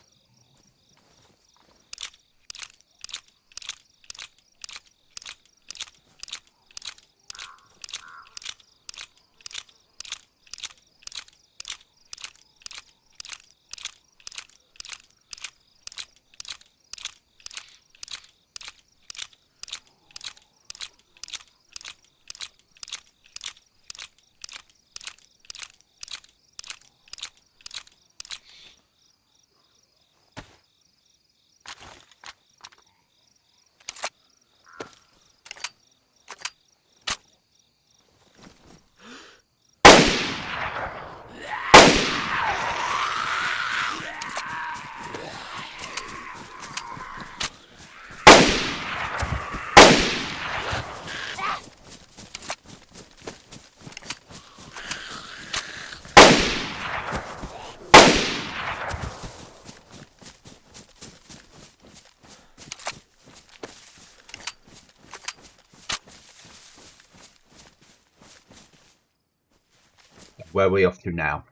Where are we off to now?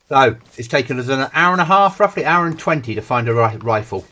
So it's taken us an hour and a half, roughly hour and 20 to find a rifle.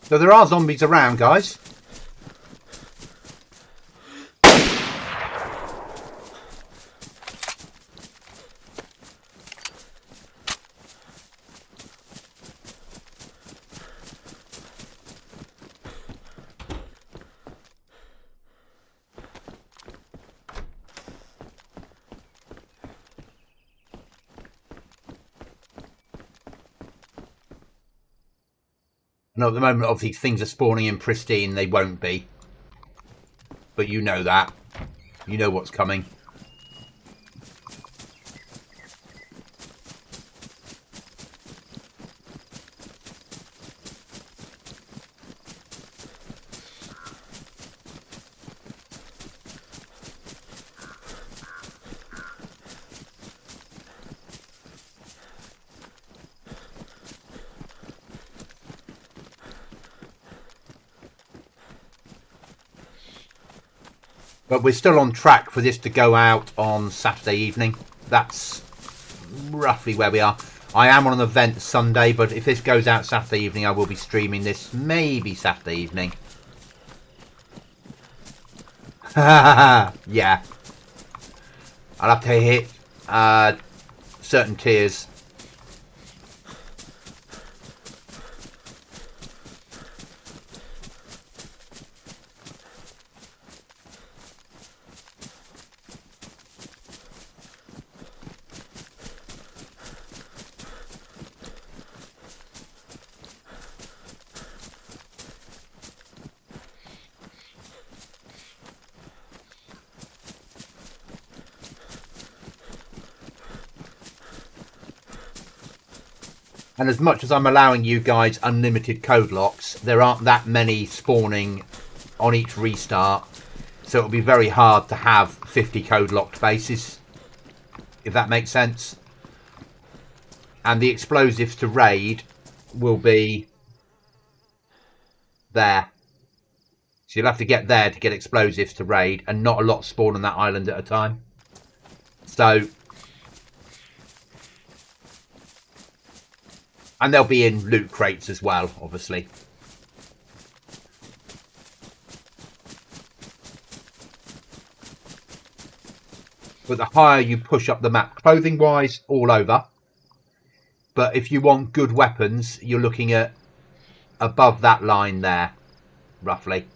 So there are zombies around, guys. And at the moment, obviously, things are spawning in pristine. They won't be. But you know that. You know what's coming. But we're still on track for this to go out on Saturday evening. That's roughly where we are. I am on an event Sunday, but if this goes out Saturday evening, I will be streaming this maybe Saturday evening. Yeah. I'll have to hit certain tiers. And as much as I'm allowing you guys unlimited code locks, there aren't that many spawning on each restart. So it'll be very hard to have 50 code locked bases, if that makes sense. And the explosives to raid will be there. So you'll have to get there to get explosives to raid, and not a lot spawn on that island at a time. So... and they'll be in loot crates as well, obviously. But the higher you push up the map, clothing-wise, all over. But if you want good weapons, you're looking at above that line there, roughly.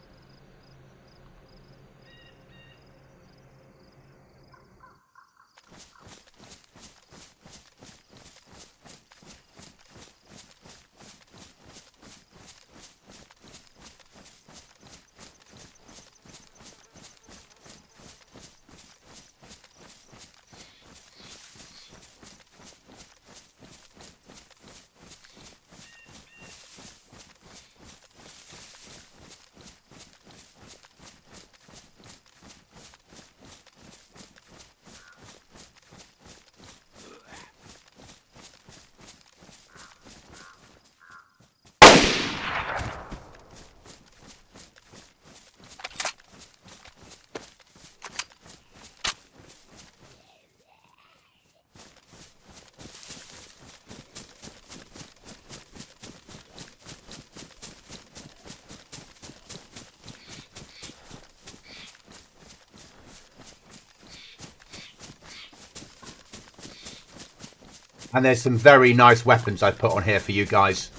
And there's some very nice weapons I put on here for you guys.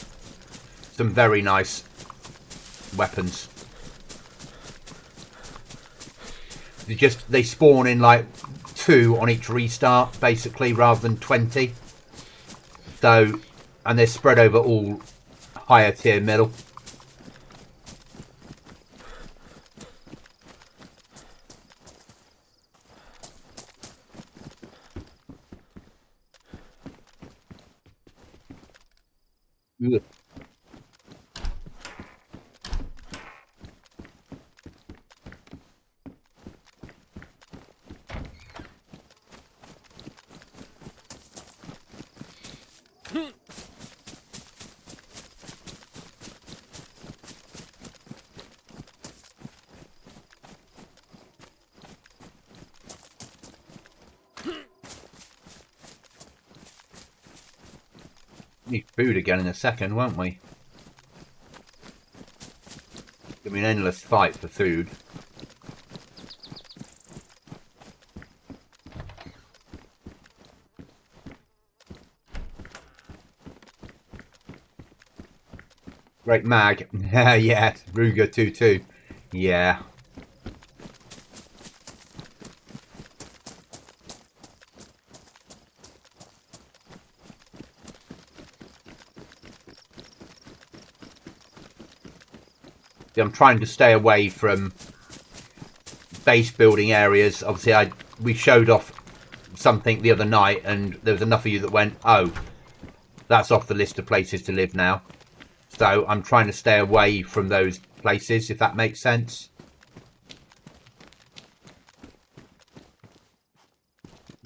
Some very nice weapons. They spawn in like 2 on each restart, basically, rather than 20. So, and they're spread over all higher tier middle. Ugh. Need food again in a second, won't we? It's an endless fight for food. Great mag. Yeah, Ruger 22. Yeah. I'm trying to stay away from base building areas. Obviously, we showed off something the other night, and there was enough of you that went, "Oh, that's off the list of places to live now." So I'm trying to stay away from those places, if that makes sense.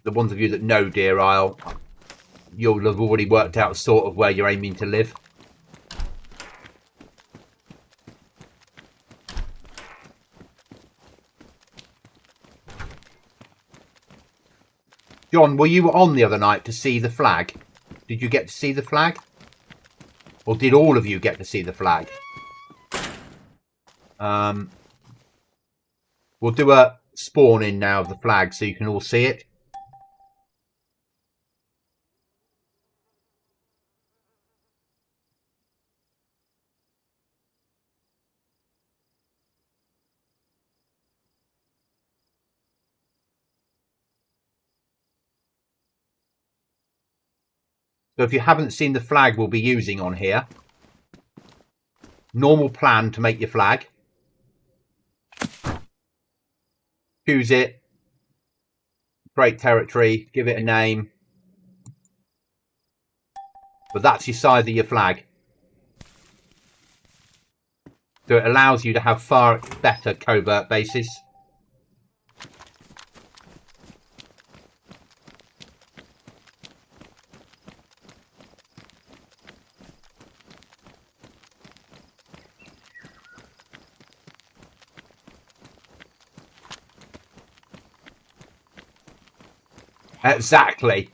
The ones of you that know Deer Isle, you'll have already worked out sort of where you're aiming to live. John, were you on the other night to see the flag? Did you get to see the flag? Or did all of you get to see the flag? We'll do a spawn in now of the flag so you can all see it. So if you haven't seen the flag we'll be using on here, normal plan to make your flag. Choose it, create territory, give it a name. But that's your size of your flag. So it allows you to have far better covert bases. Exactly.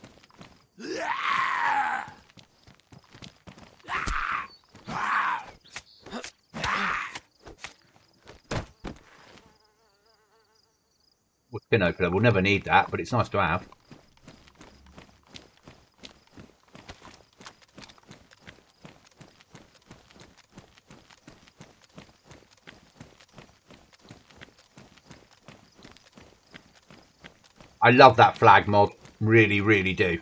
Tin opener. We'll never need that, but it's nice to have. I love that flag mod. Really, really do.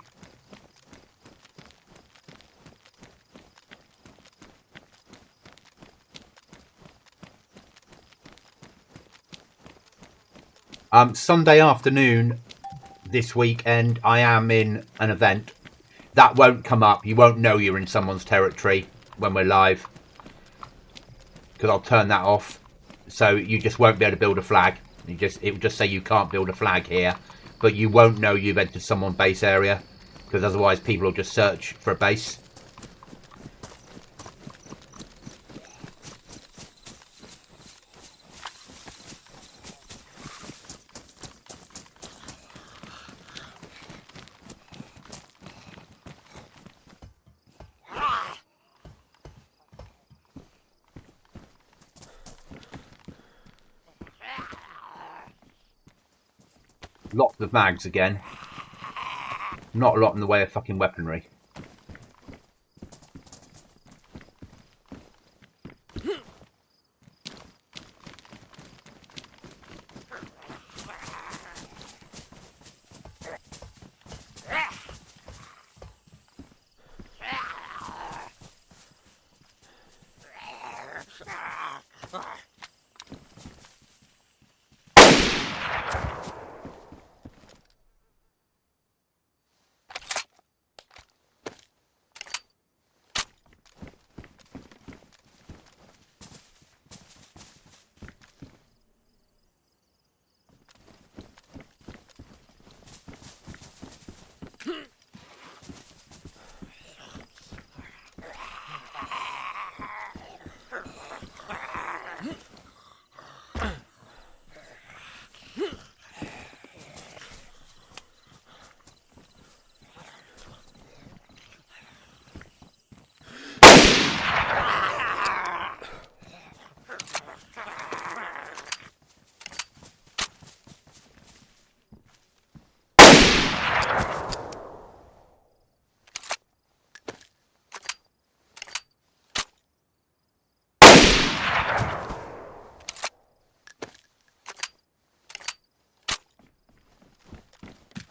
Sunday afternoon this weekend, I am in an event. That won't come up. You won't know you're in someone's territory when we're live, because I'll turn that off. So you just won't be able to build a flag. It will just say you can't build a flag here, but you won't know you've entered someone's base area, because otherwise people will just search for a base. Lots of mags again. Not a lot in the way of fucking weaponry.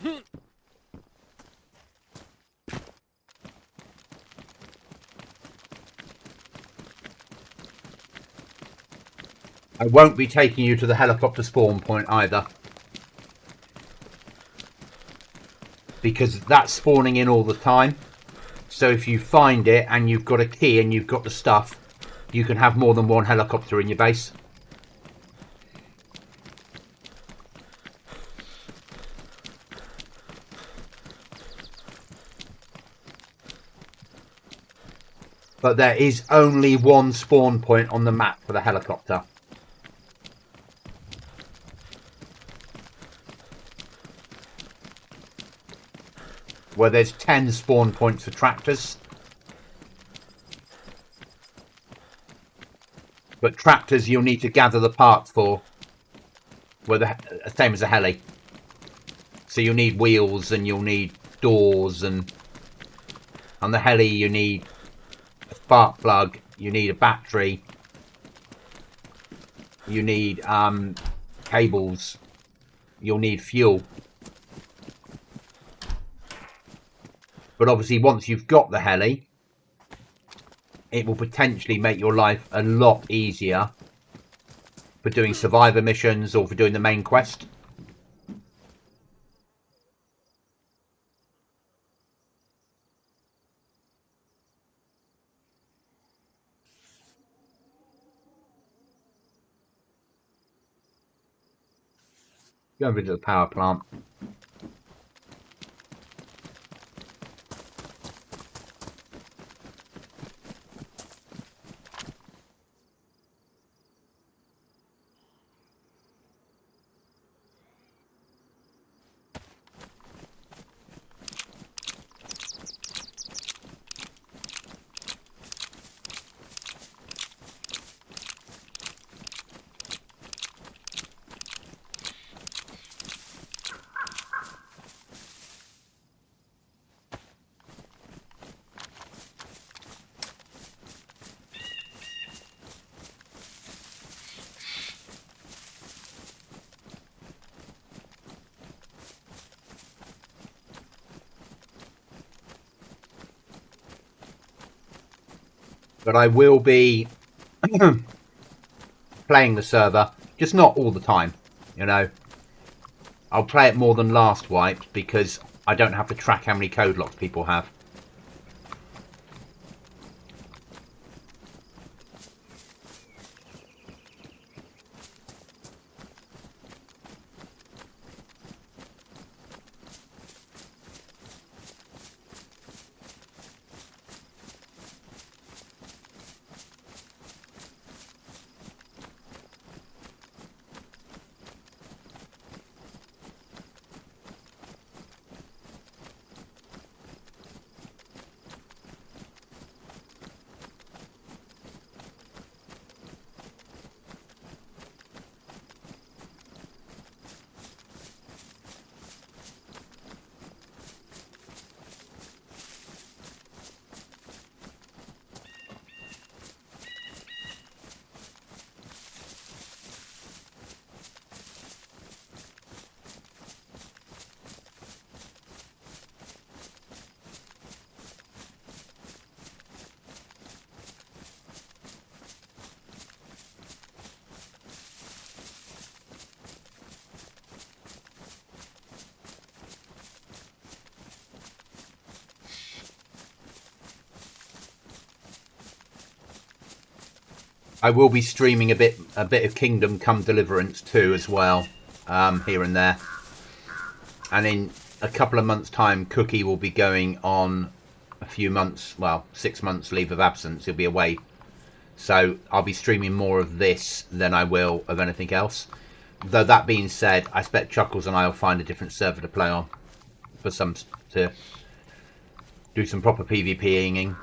I won't be taking you to the helicopter spawn point either, because that's spawning in all the time. So if you find it and you've got a key and you've got the stuff, you can have more than one helicopter in your base. But there is only one spawn point on the map for the helicopter. Where there's 10 spawn points for tractors. But tractors you'll need to gather the parts for. Where the same as a heli. So you'll need wheels and you'll need doors, and on the heli you need a spark plug, you need a battery, you need cables, you'll need fuel. But obviously once you've got the heli, it will potentially make your life a lot easier for doing survivor missions or for doing the main quest. Go over to the power plant. But I will be playing the server, just not all the time, you know. I'll play it more than last wipe because I don't have to track how many code locks people have. I will be streaming a bit of Kingdom Come Deliverance too as well, here and there. And in a couple of months' time, Cookie will be going on a few months, well, 6 months leave of absence. He'll be away. So I'll be streaming more of this than I will of anything else. Though that being said, I expect Chuckles and I will find a different server to play on for some to do some proper PvPing.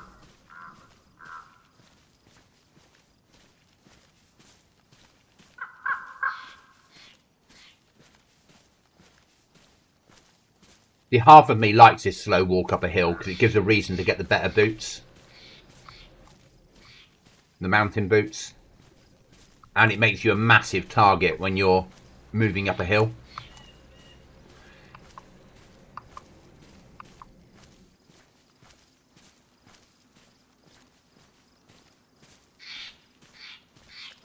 The half of me likes this slow walk up a hill because it gives a reason to get the better boots. The mountain boots. And it makes you a massive target when you're moving up a hill.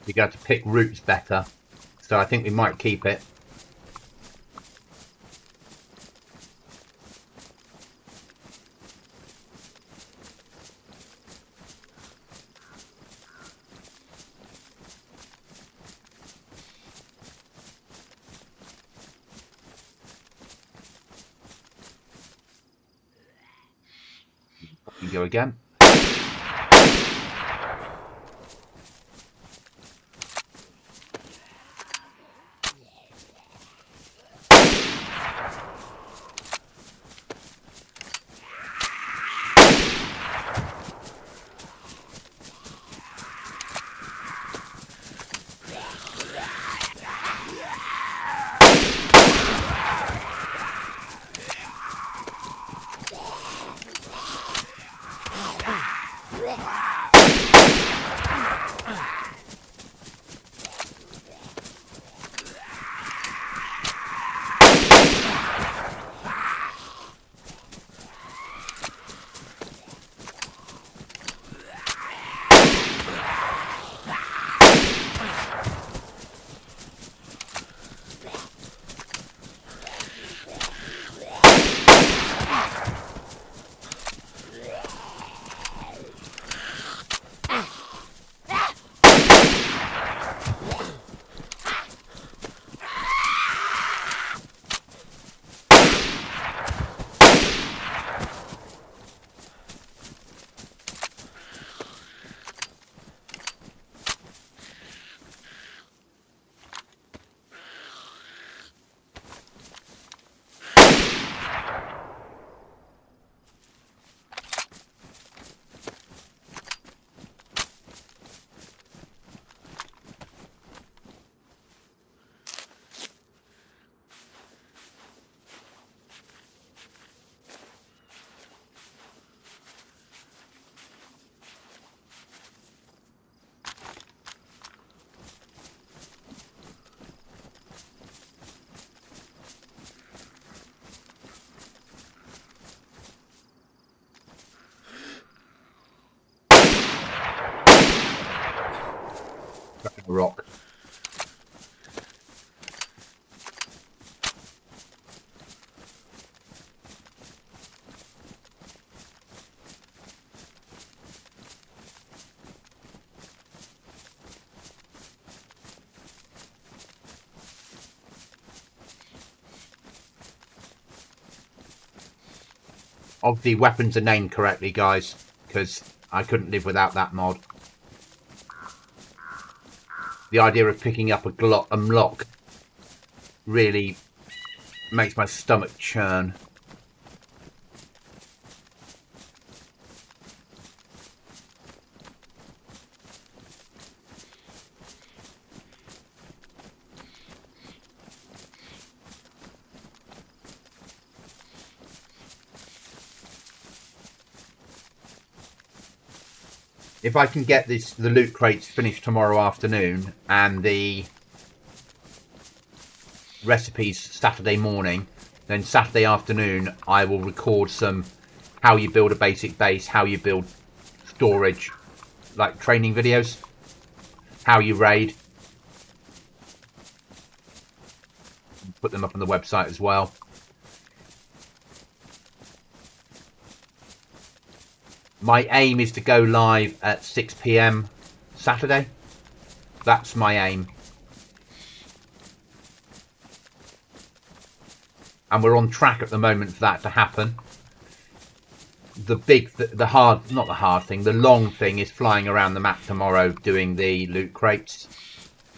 You're going to have to pick routes better. So I think we might keep it. You go again. Rock. Obviously, weapons are named correctly, guys, because I couldn't live without that mod. The idea of picking up a Glock really makes my stomach churn. If I can get the loot crates finished tomorrow afternoon and the recipes Saturday morning, then Saturday afternoon I will record some how you build a basic base, how you build storage, like training videos, how you raid. Put them up on the website as well. My aim is to go live at 6 PM Saturday. That's my aim. And we're on track at the moment for that to happen. The long thing is flying around the map tomorrow doing the loot crates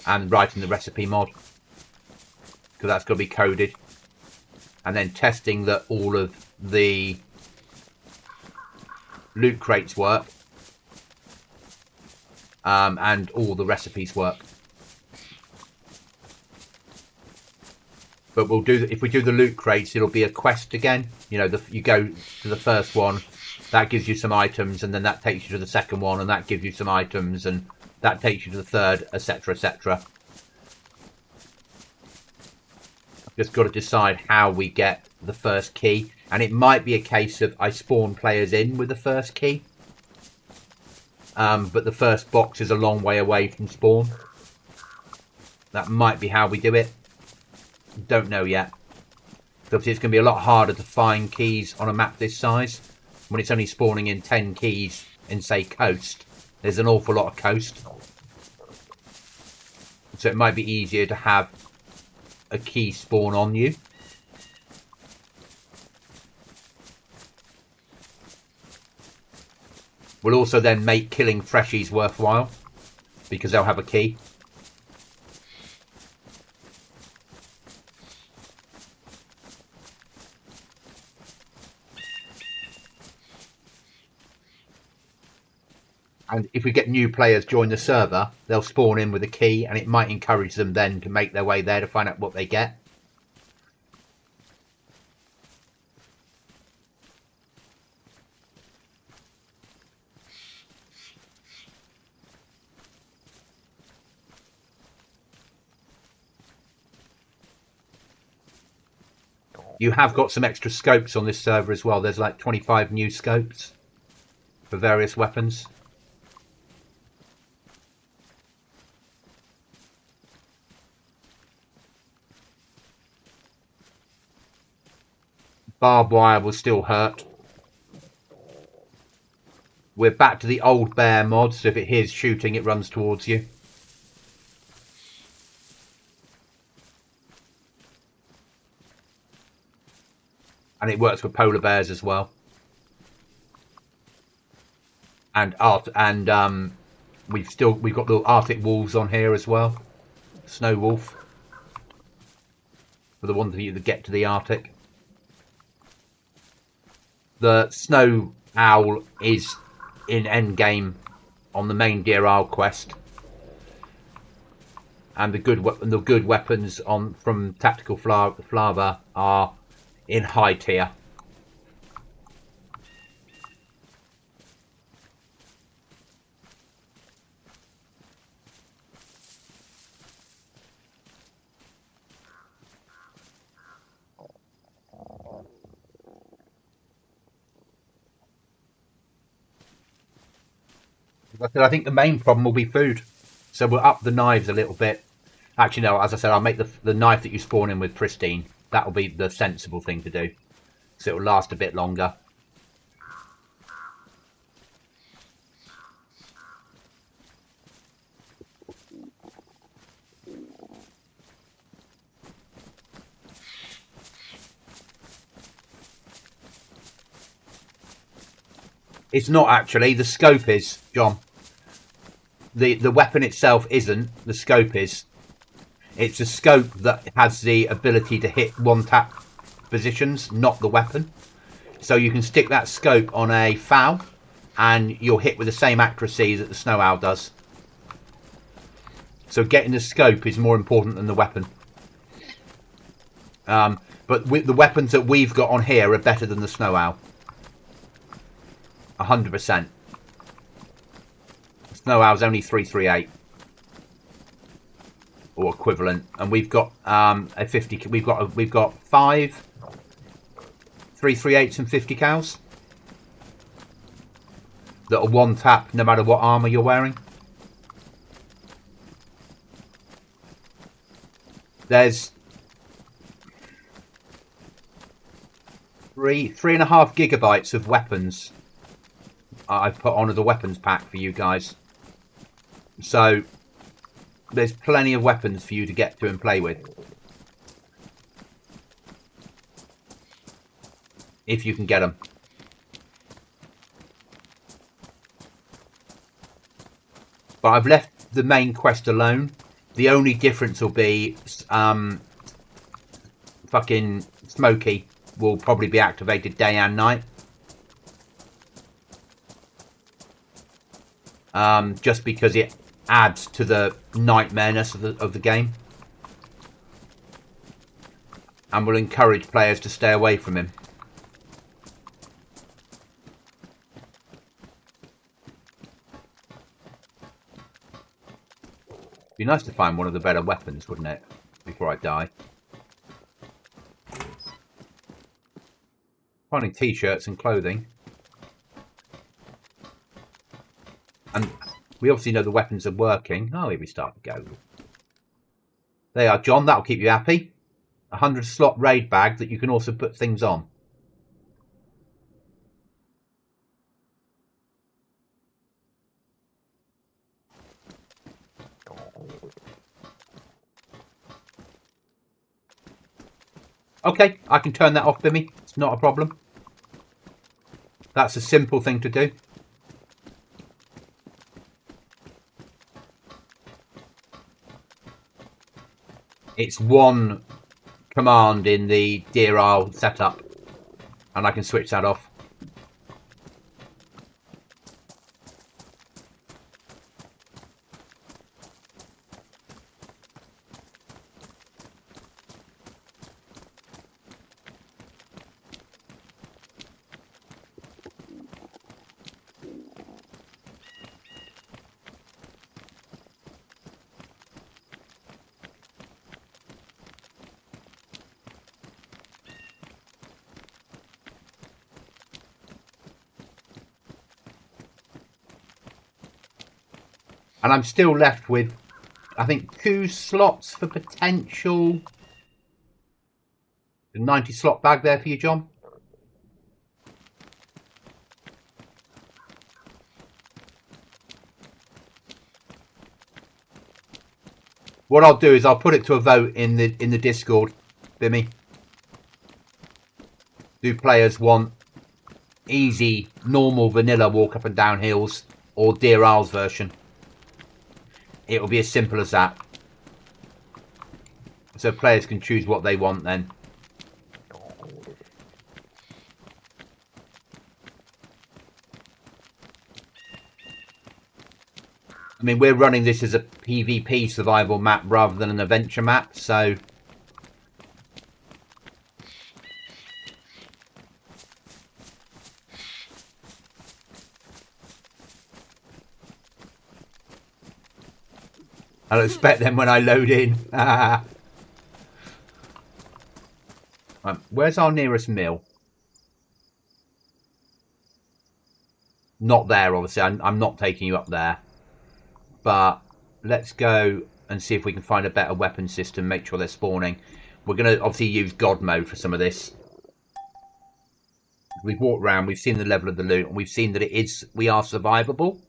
and writing the recipe mod. Because that's got to be coded. And then testing that all of the loot crates work and all the recipes work. But we'll do, if we do the loot crates, it'll be a quest again. You know, you go to the first one, that gives you some items, and then that takes you to the second one, and that gives you some items, and that takes you to the third, etc, etc. I've just got to decide how we get the first key. And it might be a case of I spawn players in with the first key. But the first box is a long way away from spawn. That might be how we do it. Don't know yet. Obviously, it's going to be a lot harder to find keys on a map this size when it's only spawning in 10 keys in, say, coast. There's an awful lot of coast. So it might be easier to have a key spawn on you. We'll also then make killing freshies worthwhile because they'll have a key. And if we get new players join the server, they'll spawn in with a key, and it might encourage them then to make their way there to find out what they get. You have got some extra scopes on this server as well. There's like 25 new scopes for various weapons. Barbed wire will still hurt. We're back to the old bear mod, so if it hears shooting, it runs towards you. And it works for polar bears as well. And we've got little Arctic wolves on here as well. Snow wolf. For the ones of you that get to the Arctic. The snow owl is in endgame on the main Deer Isle quest, and the good weapons from Tactical Flava are in high tier. I think the main problem will be food, so we'll up the knives a little bit. Actually, no, as I said, I'll make the knife that you spawn in with pristine. That'll be the sensible thing to do, so it'll last a bit longer. It's not actually. The scope is, John. The weapon itself isn't. The scope is. It's a scope that has the ability to hit one-tap positions, not the weapon. So you can stick that scope on a fowl, and you'll hit with the same accuracy that the snow owl does. So getting the scope is more important than the weapon. But the weapons that we've got on here are better than the snow owl. 100%. Snow Owl's only 338 or equivalent, and we've got a 50. We've got 5 338s and 50 cows that are one tap no matter what armor you're wearing. There's 3.5 gigabytes of weapons I've put on as a weapons pack for you guys. So there's plenty of weapons for you to get to and play with. If you can get them. But I've left the main quest alone. The only difference will be fucking Smokey will probably be activated day and night. Just because it adds to the nightmareness of the game, and will encourage players to stay away from him. Be nice to find one of the better weapons, wouldn't it, before I die? Finding t-shirts and clothing. And we obviously know the weapons are working. Oh, here we start to go. There you are, John. That'll keep you happy. 100 slot raid bag that you can also put things on. Okay, I can turn that off, Bimmy. It's not a problem. That's a simple thing to do. It's one command in the DRL setup, and I can switch that off. And I'm still left with, I think, 2 slots for potential. 90 slot bag there for you, John. What I'll do is I'll put it to a vote in the Discord, Bimmy. Do players want easy, normal, vanilla walk up and down hills, or Dear Isles version? It'll be as simple as that. So players can choose what they want then. I mean, we're running this as a PvP survival map rather than an adventure map, so... I'll expect them when I load in. Right, where's our nearest mill? Not there, obviously. I'm not taking you up there. But let's go and see if we can find a better weapon system. Make sure they're spawning. We're going to obviously use God mode for some of this. We've walked around. We've seen the level of the loot. And we've seen that we are survivable.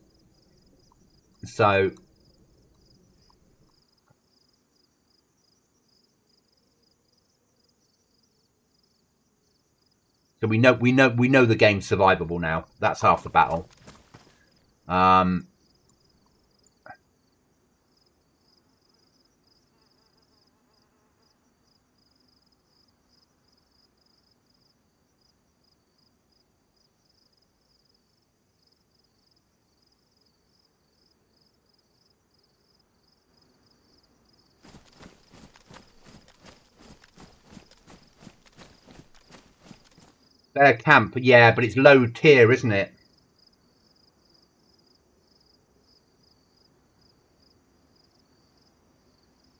So... So we know the game's survivable now. That's half the battle. Their camp, yeah, but it's low tier, isn't it?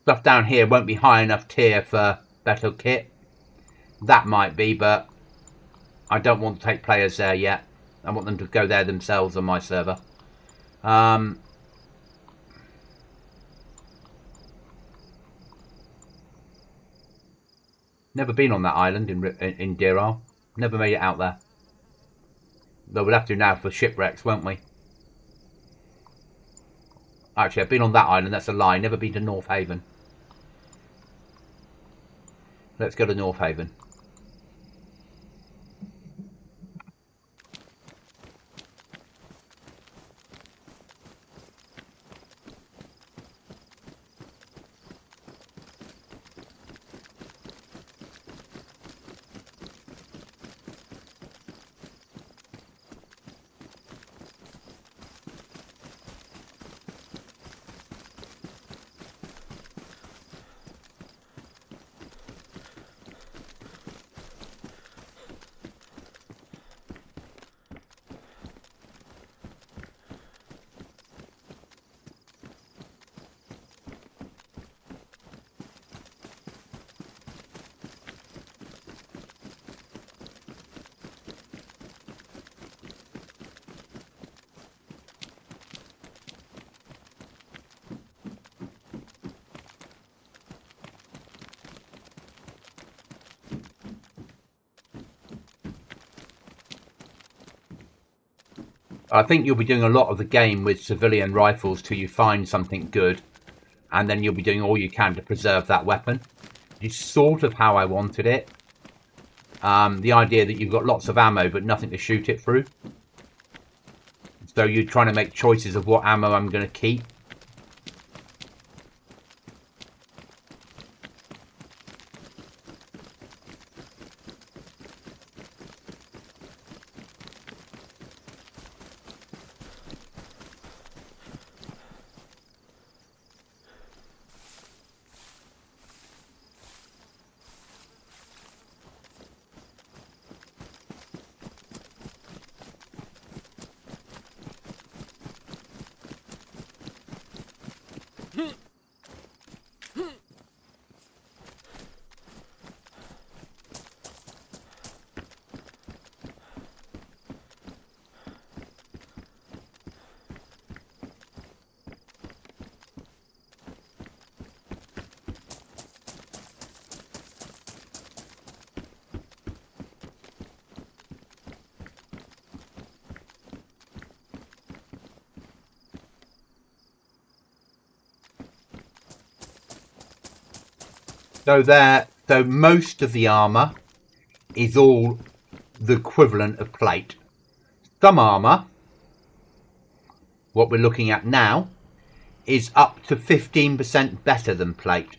Stuff down here won't be high enough tier for better kit. That might be, but I don't want to take players there yet. I want them to go there themselves on my server. Never been on that island in Dirar. Never made it out there. Though we'll have to now for shipwrecks, won't we? Actually, I've been on that island. That's a lie. Never been to North Haven. Let's go to North Haven. I think you'll be doing a lot of the game with civilian rifles till you find something good, and then you'll be doing all you can to preserve that weapon. It's sort of how I wanted it. The idea that you've got lots of ammo but nothing to shoot it through. So you're trying to make choices of what ammo I'm going to keep. So most of the armour is all the equivalent of plate. Some armour, what we're looking at now, is up to 15% better than plate.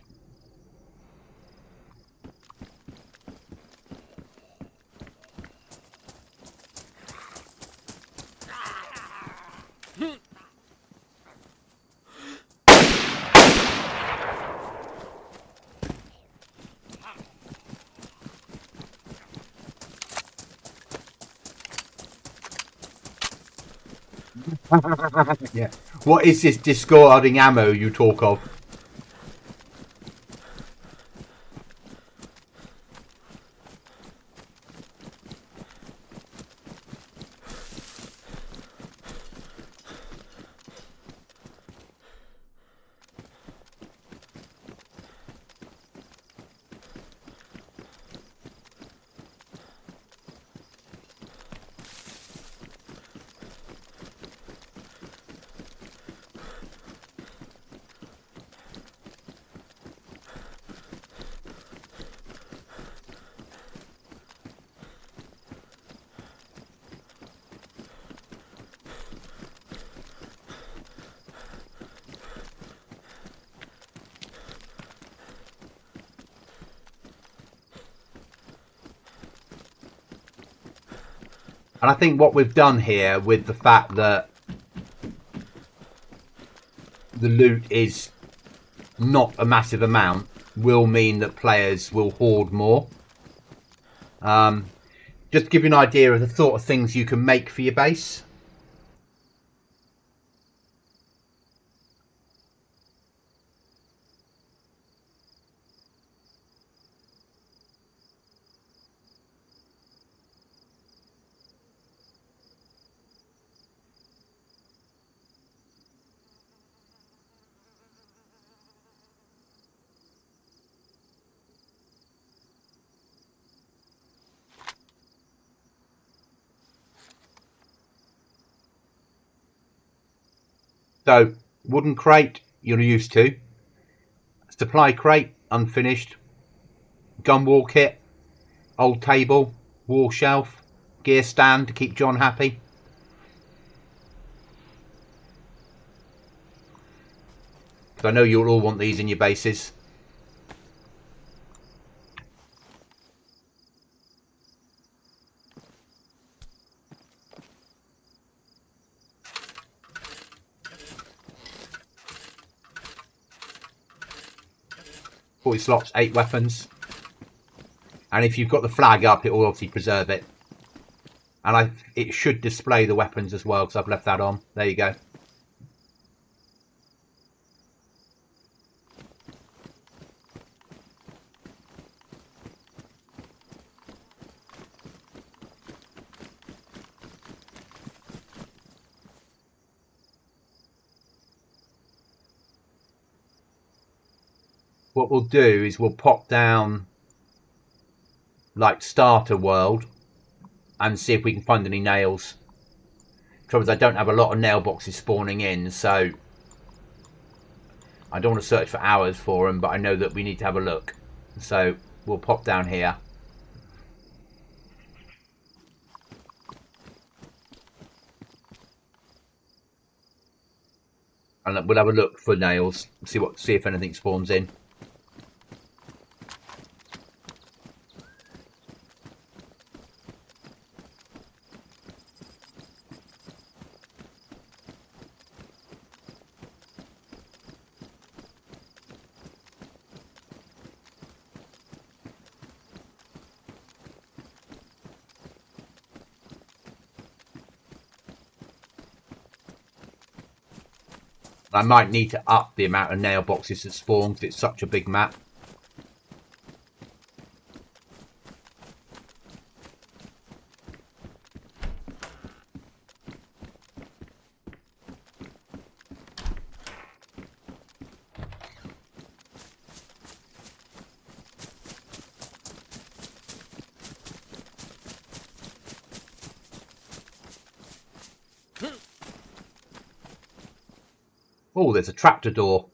Yeah. What is this discarding ammo you talk of? And I think what we've done here with the fact that the loot is not a massive amount will mean that players will hoard more. Just to give you an idea of the sort of things you can make for your base. So, wooden crate, you're used to. Supply crate, unfinished. Gun wall kit, old table, wall shelf, gear stand to keep John happy. Because I know you'll all want these in your bases. Slots, 8 weapons, and if you've got the flag up it will obviously preserve it, and it should display the weapons as well because I've left that on. There you go. What we'll do is we'll pop down like starter world and see if we can find any nails. Trouble is I don't have a lot of nail boxes spawning in, so I don't want to search for hours for them, but I know that we need to have a look. So we'll pop down here. And we'll have a look for nails, see if anything spawns in. I might need to up the amount of nail boxes that spawn because it's such a big map. Oh, there's a trapdoor door.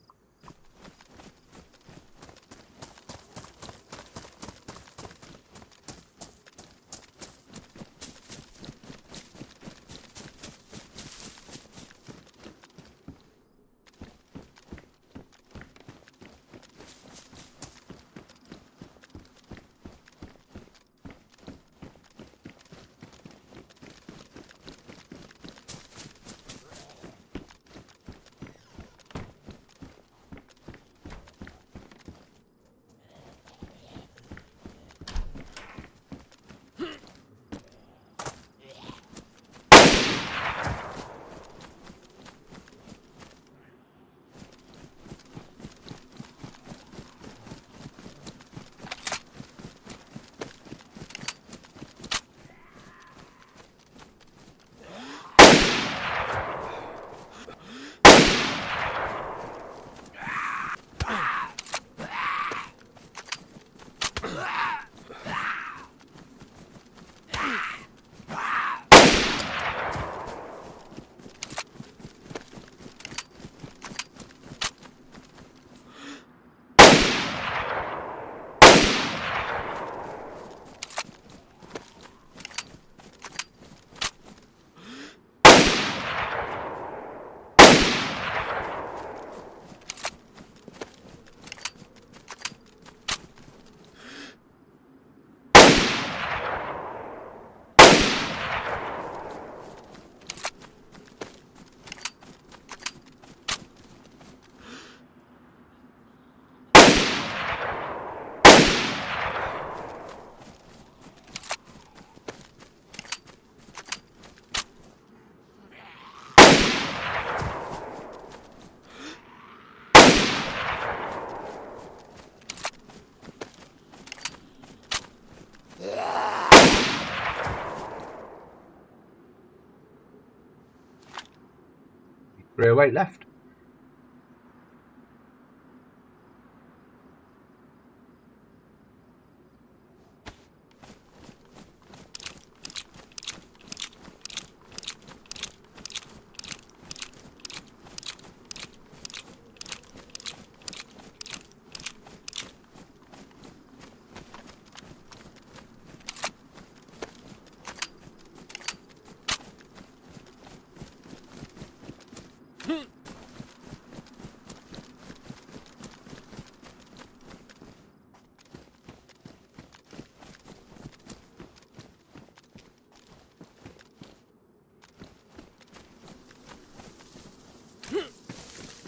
Rear weight left.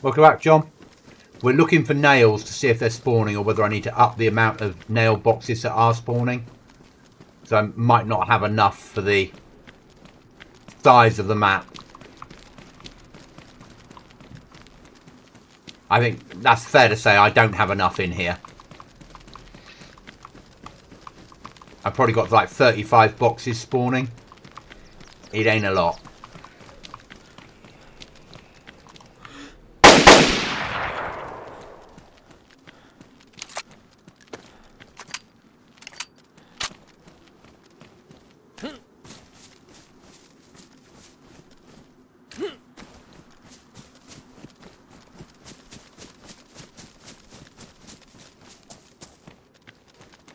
Welcome back, John. We're looking for nails to see if they're spawning or whether I need to up the amount of nail boxes that are spawning. So I might not have enough for the size of the map. I think that's fair to say I don't have enough in here. I've probably got like 35 boxes spawning. It ain't a lot.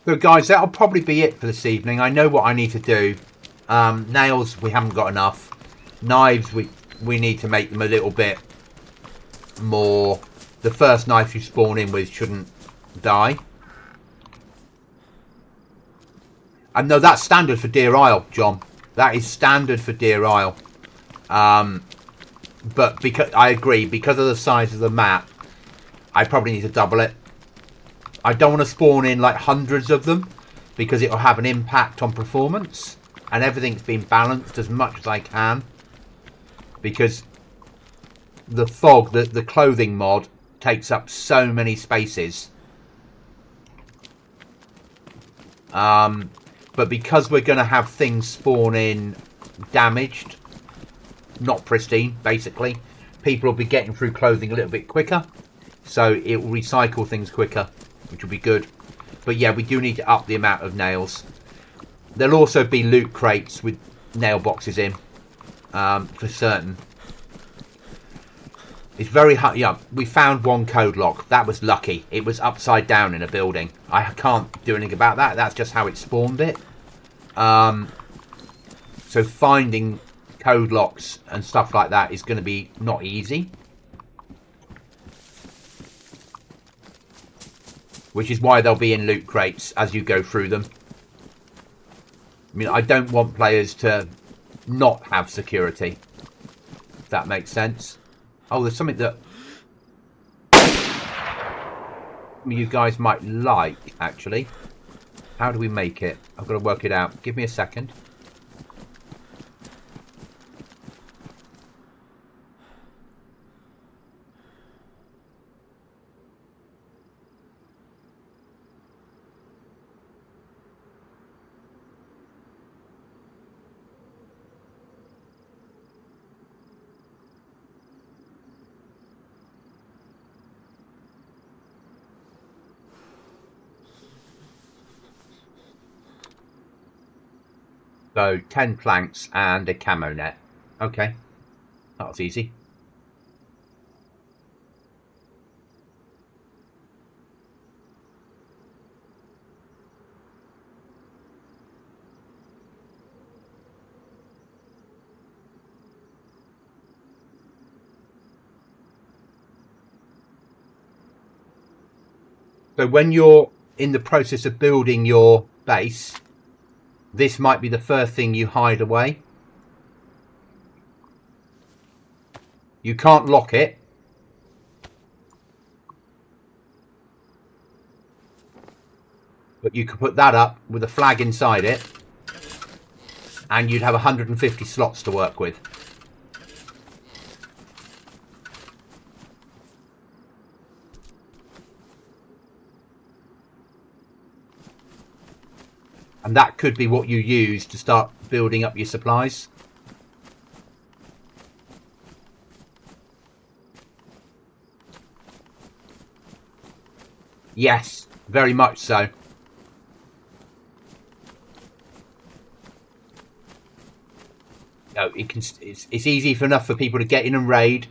So guys, that'll probably be it for this evening. I know what I need to do. Nails, we haven't got enough. Knives, we need to make them a little bit more. The first knife you spawn in with shouldn't die. And no, that's standard for Deer Isle, John. That is standard for Deer Isle. But because I agree, because of the size of the map, I probably need to double it. I don't want to spawn in like hundreds of them, because it will have an impact on performance. And everything's been balanced as much as I can. Because the fog, the clothing mod, takes up so many spaces. But because we're going to have things spawn in damaged, not pristine, basically, people will be getting through clothing a little bit quicker. So it will recycle things quicker, which will be good. But yeah, we do need to up the amount of nails. There'll also be loot crates with nail boxes in, for certain. It's very hard. Yeah, we found one code lock. That was lucky. It was upside down in a building. I can't do anything about that. That's just how it spawned it. So finding code locks and stuff like that is going to be not easy. Which is why they'll be in loot crates as you go through them. I mean, I don't want players to not have security. If that makes sense. Oh, there's something that you guys might like, actually. How do we make it? I've got to work it out. Give me a second. So, 10 planks and a camo net. Okay. That was easy. So when you're in the process of building your base, this might be the first thing you hide away. You can't lock it. But you could put that up with a flag inside it. And you'd have 150 slots to work with. And that could be what you use to start building up your supplies. Yes, very much so. No, it's easy enough for people to get in and raid.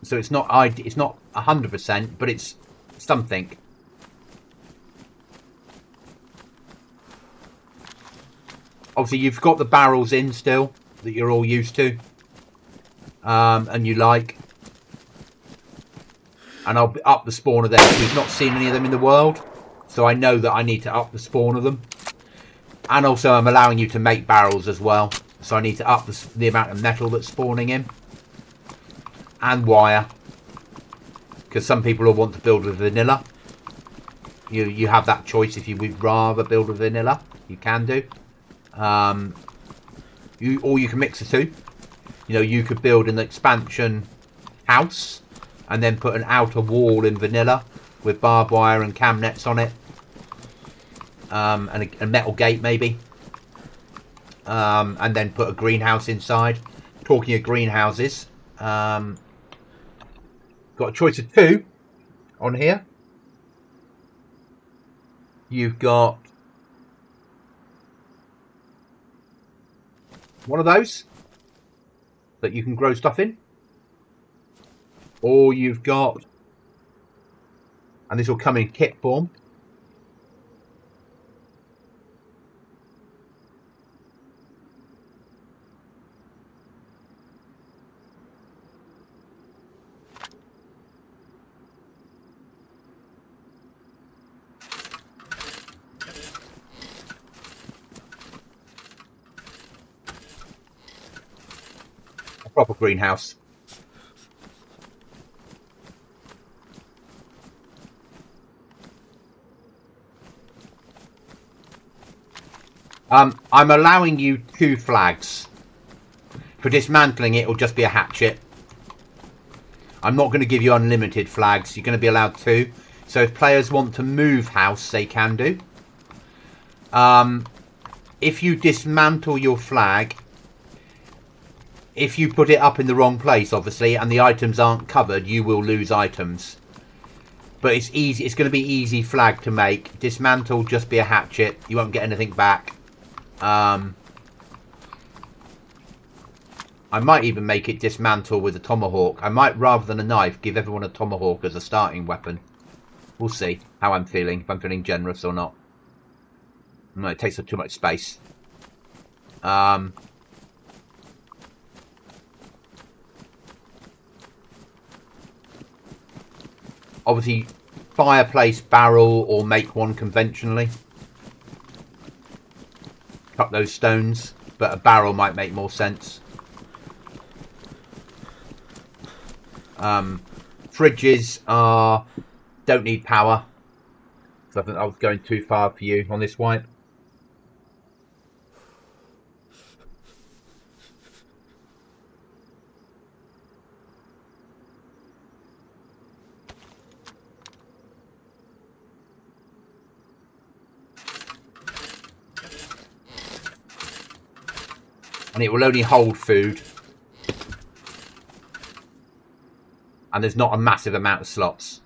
So it's not 100%, but it's something. Obviously, you've got the barrels in still that you're all used to, and you like. And I'll up the spawn of them. We've not seen any of them in the world, so I know that I need to up the spawn of them. And also, I'm allowing you to make barrels as well, so I need to up the amount of metal that's spawning in, and wire, because some people will want to build with vanilla. You have that choice. If you would rather build with vanilla, you can do. Or you can mix the two. You know, you could build an expansion house and then put an outer wall in vanilla with barbed wire and cam nets on it, and a metal gate maybe, and then put a greenhouse inside. Talking of greenhouses, got a choice of two on here. You've got one of those that you can grow stuff in, or you've got, and this will come in kit form, proper greenhouse. I'm allowing you 2 flags. For dismantling it, it'll just be a hatchet. I'm not going to give you unlimited flags. You're going to be allowed 2. So if players want to move house, they can do. If you dismantle your flag, if you put it up in the wrong place, obviously, and the items aren't covered, you will lose items. But it's easy. It's going to be easy flag to make. Dismantle, just be a hatchet. You won't get anything back. I might even make it dismantle with a tomahawk. I might, rather than a knife, give everyone a tomahawk as a starting weapon. We'll see how I'm feeling, if I'm feeling generous or not. No, it takes up too much space. Obviously, fireplace barrel or make one conventionally. Cut those stones, but a barrel might make more sense. Fridges don't need power, so I think I was going too far for you on this wipe. And it will only hold food. And there's not a massive amount of slots.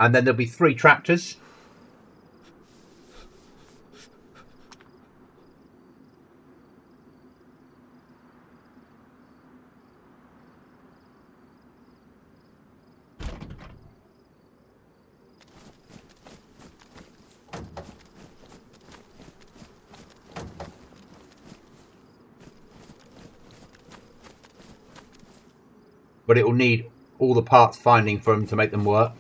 And then there'll be 3 tractors. But it will need all the parts finding for them to make them work.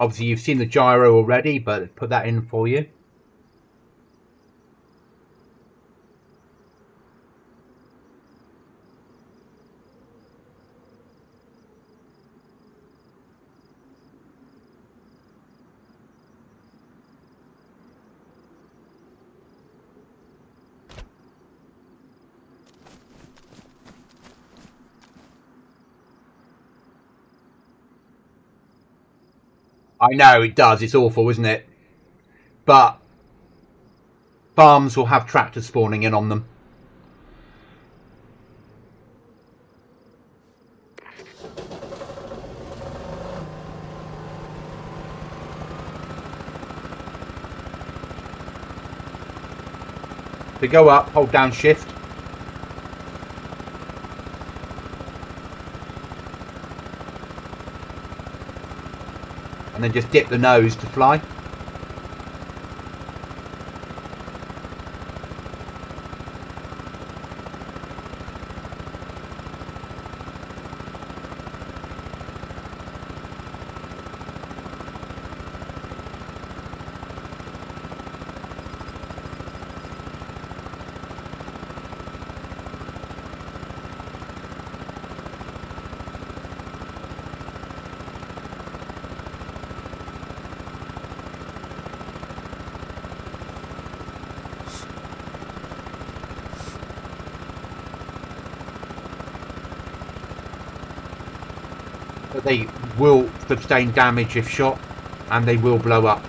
Obviously you've seen the gyro already, but put that in for you. I know, it does. It's awful, isn't it? But farms will have tractors spawning in on them. To go up, hold down shift. And then just dip the nose to fly. but they will sustain damage if shot, and they will blow up,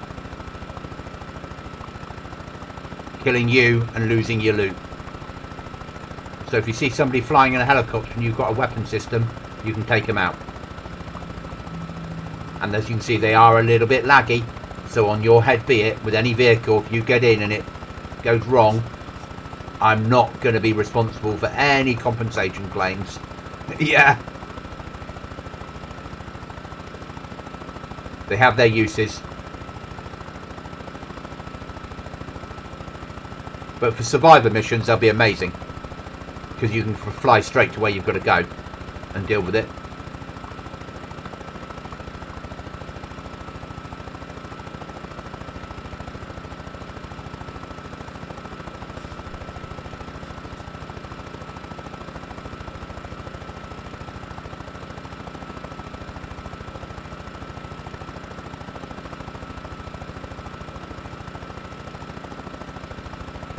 killing you and losing your loot. So if you see somebody flying in a helicopter and you've got a weapon system, you can take them out. And as you can see, they are a little bit laggy, so on your head be it, with any vehicle, if you get in and it goes wrong, I'm not going to be responsible for any compensation claims. Yeah. They have their uses. But for survivor missions, they'll be amazing. Because you can fly straight to where you've got to go and deal with it.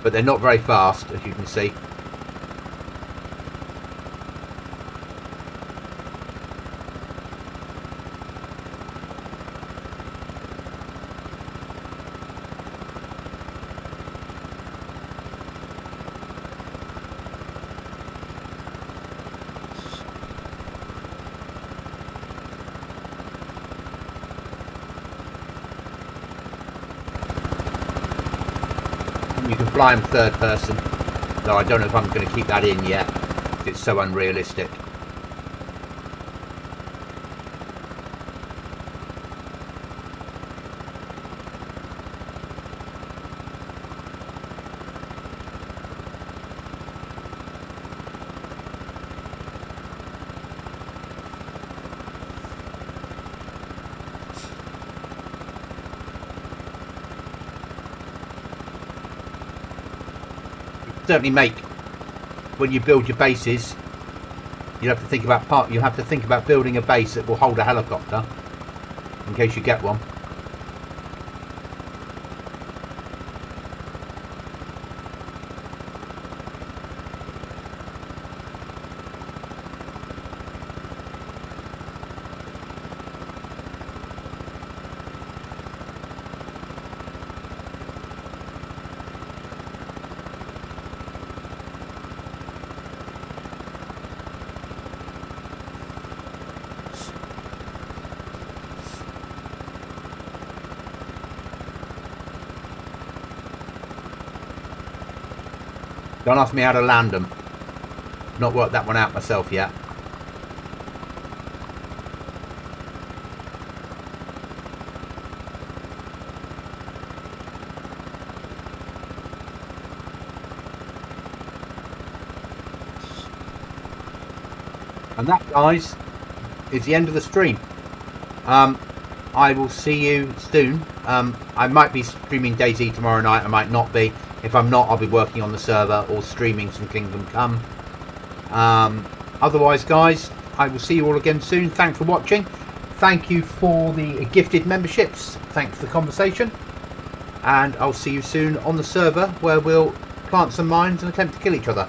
But they're not very fast, as you can see. You can fly them third person, though I don't know if I'm going to keep that in yet. It's so unrealistic. Certainly make, when you build your bases, you have to think about building a base that will hold a helicopter in case you get one. Don't ask me how to land them. Not worked that one out myself yet. And that, guys, is the end of the stream. I will see you soon. I might be streaming DayZ tomorrow night. I might not be. If I'm not, I'll be working on the server or streaming some Kingdom Come. Otherwise, guys, I will see you all again soon. Thanks for watching. Thank you for the gifted memberships. Thanks for the conversation. And I'll see you soon on the server where we'll plant some mines and attempt to kill each other.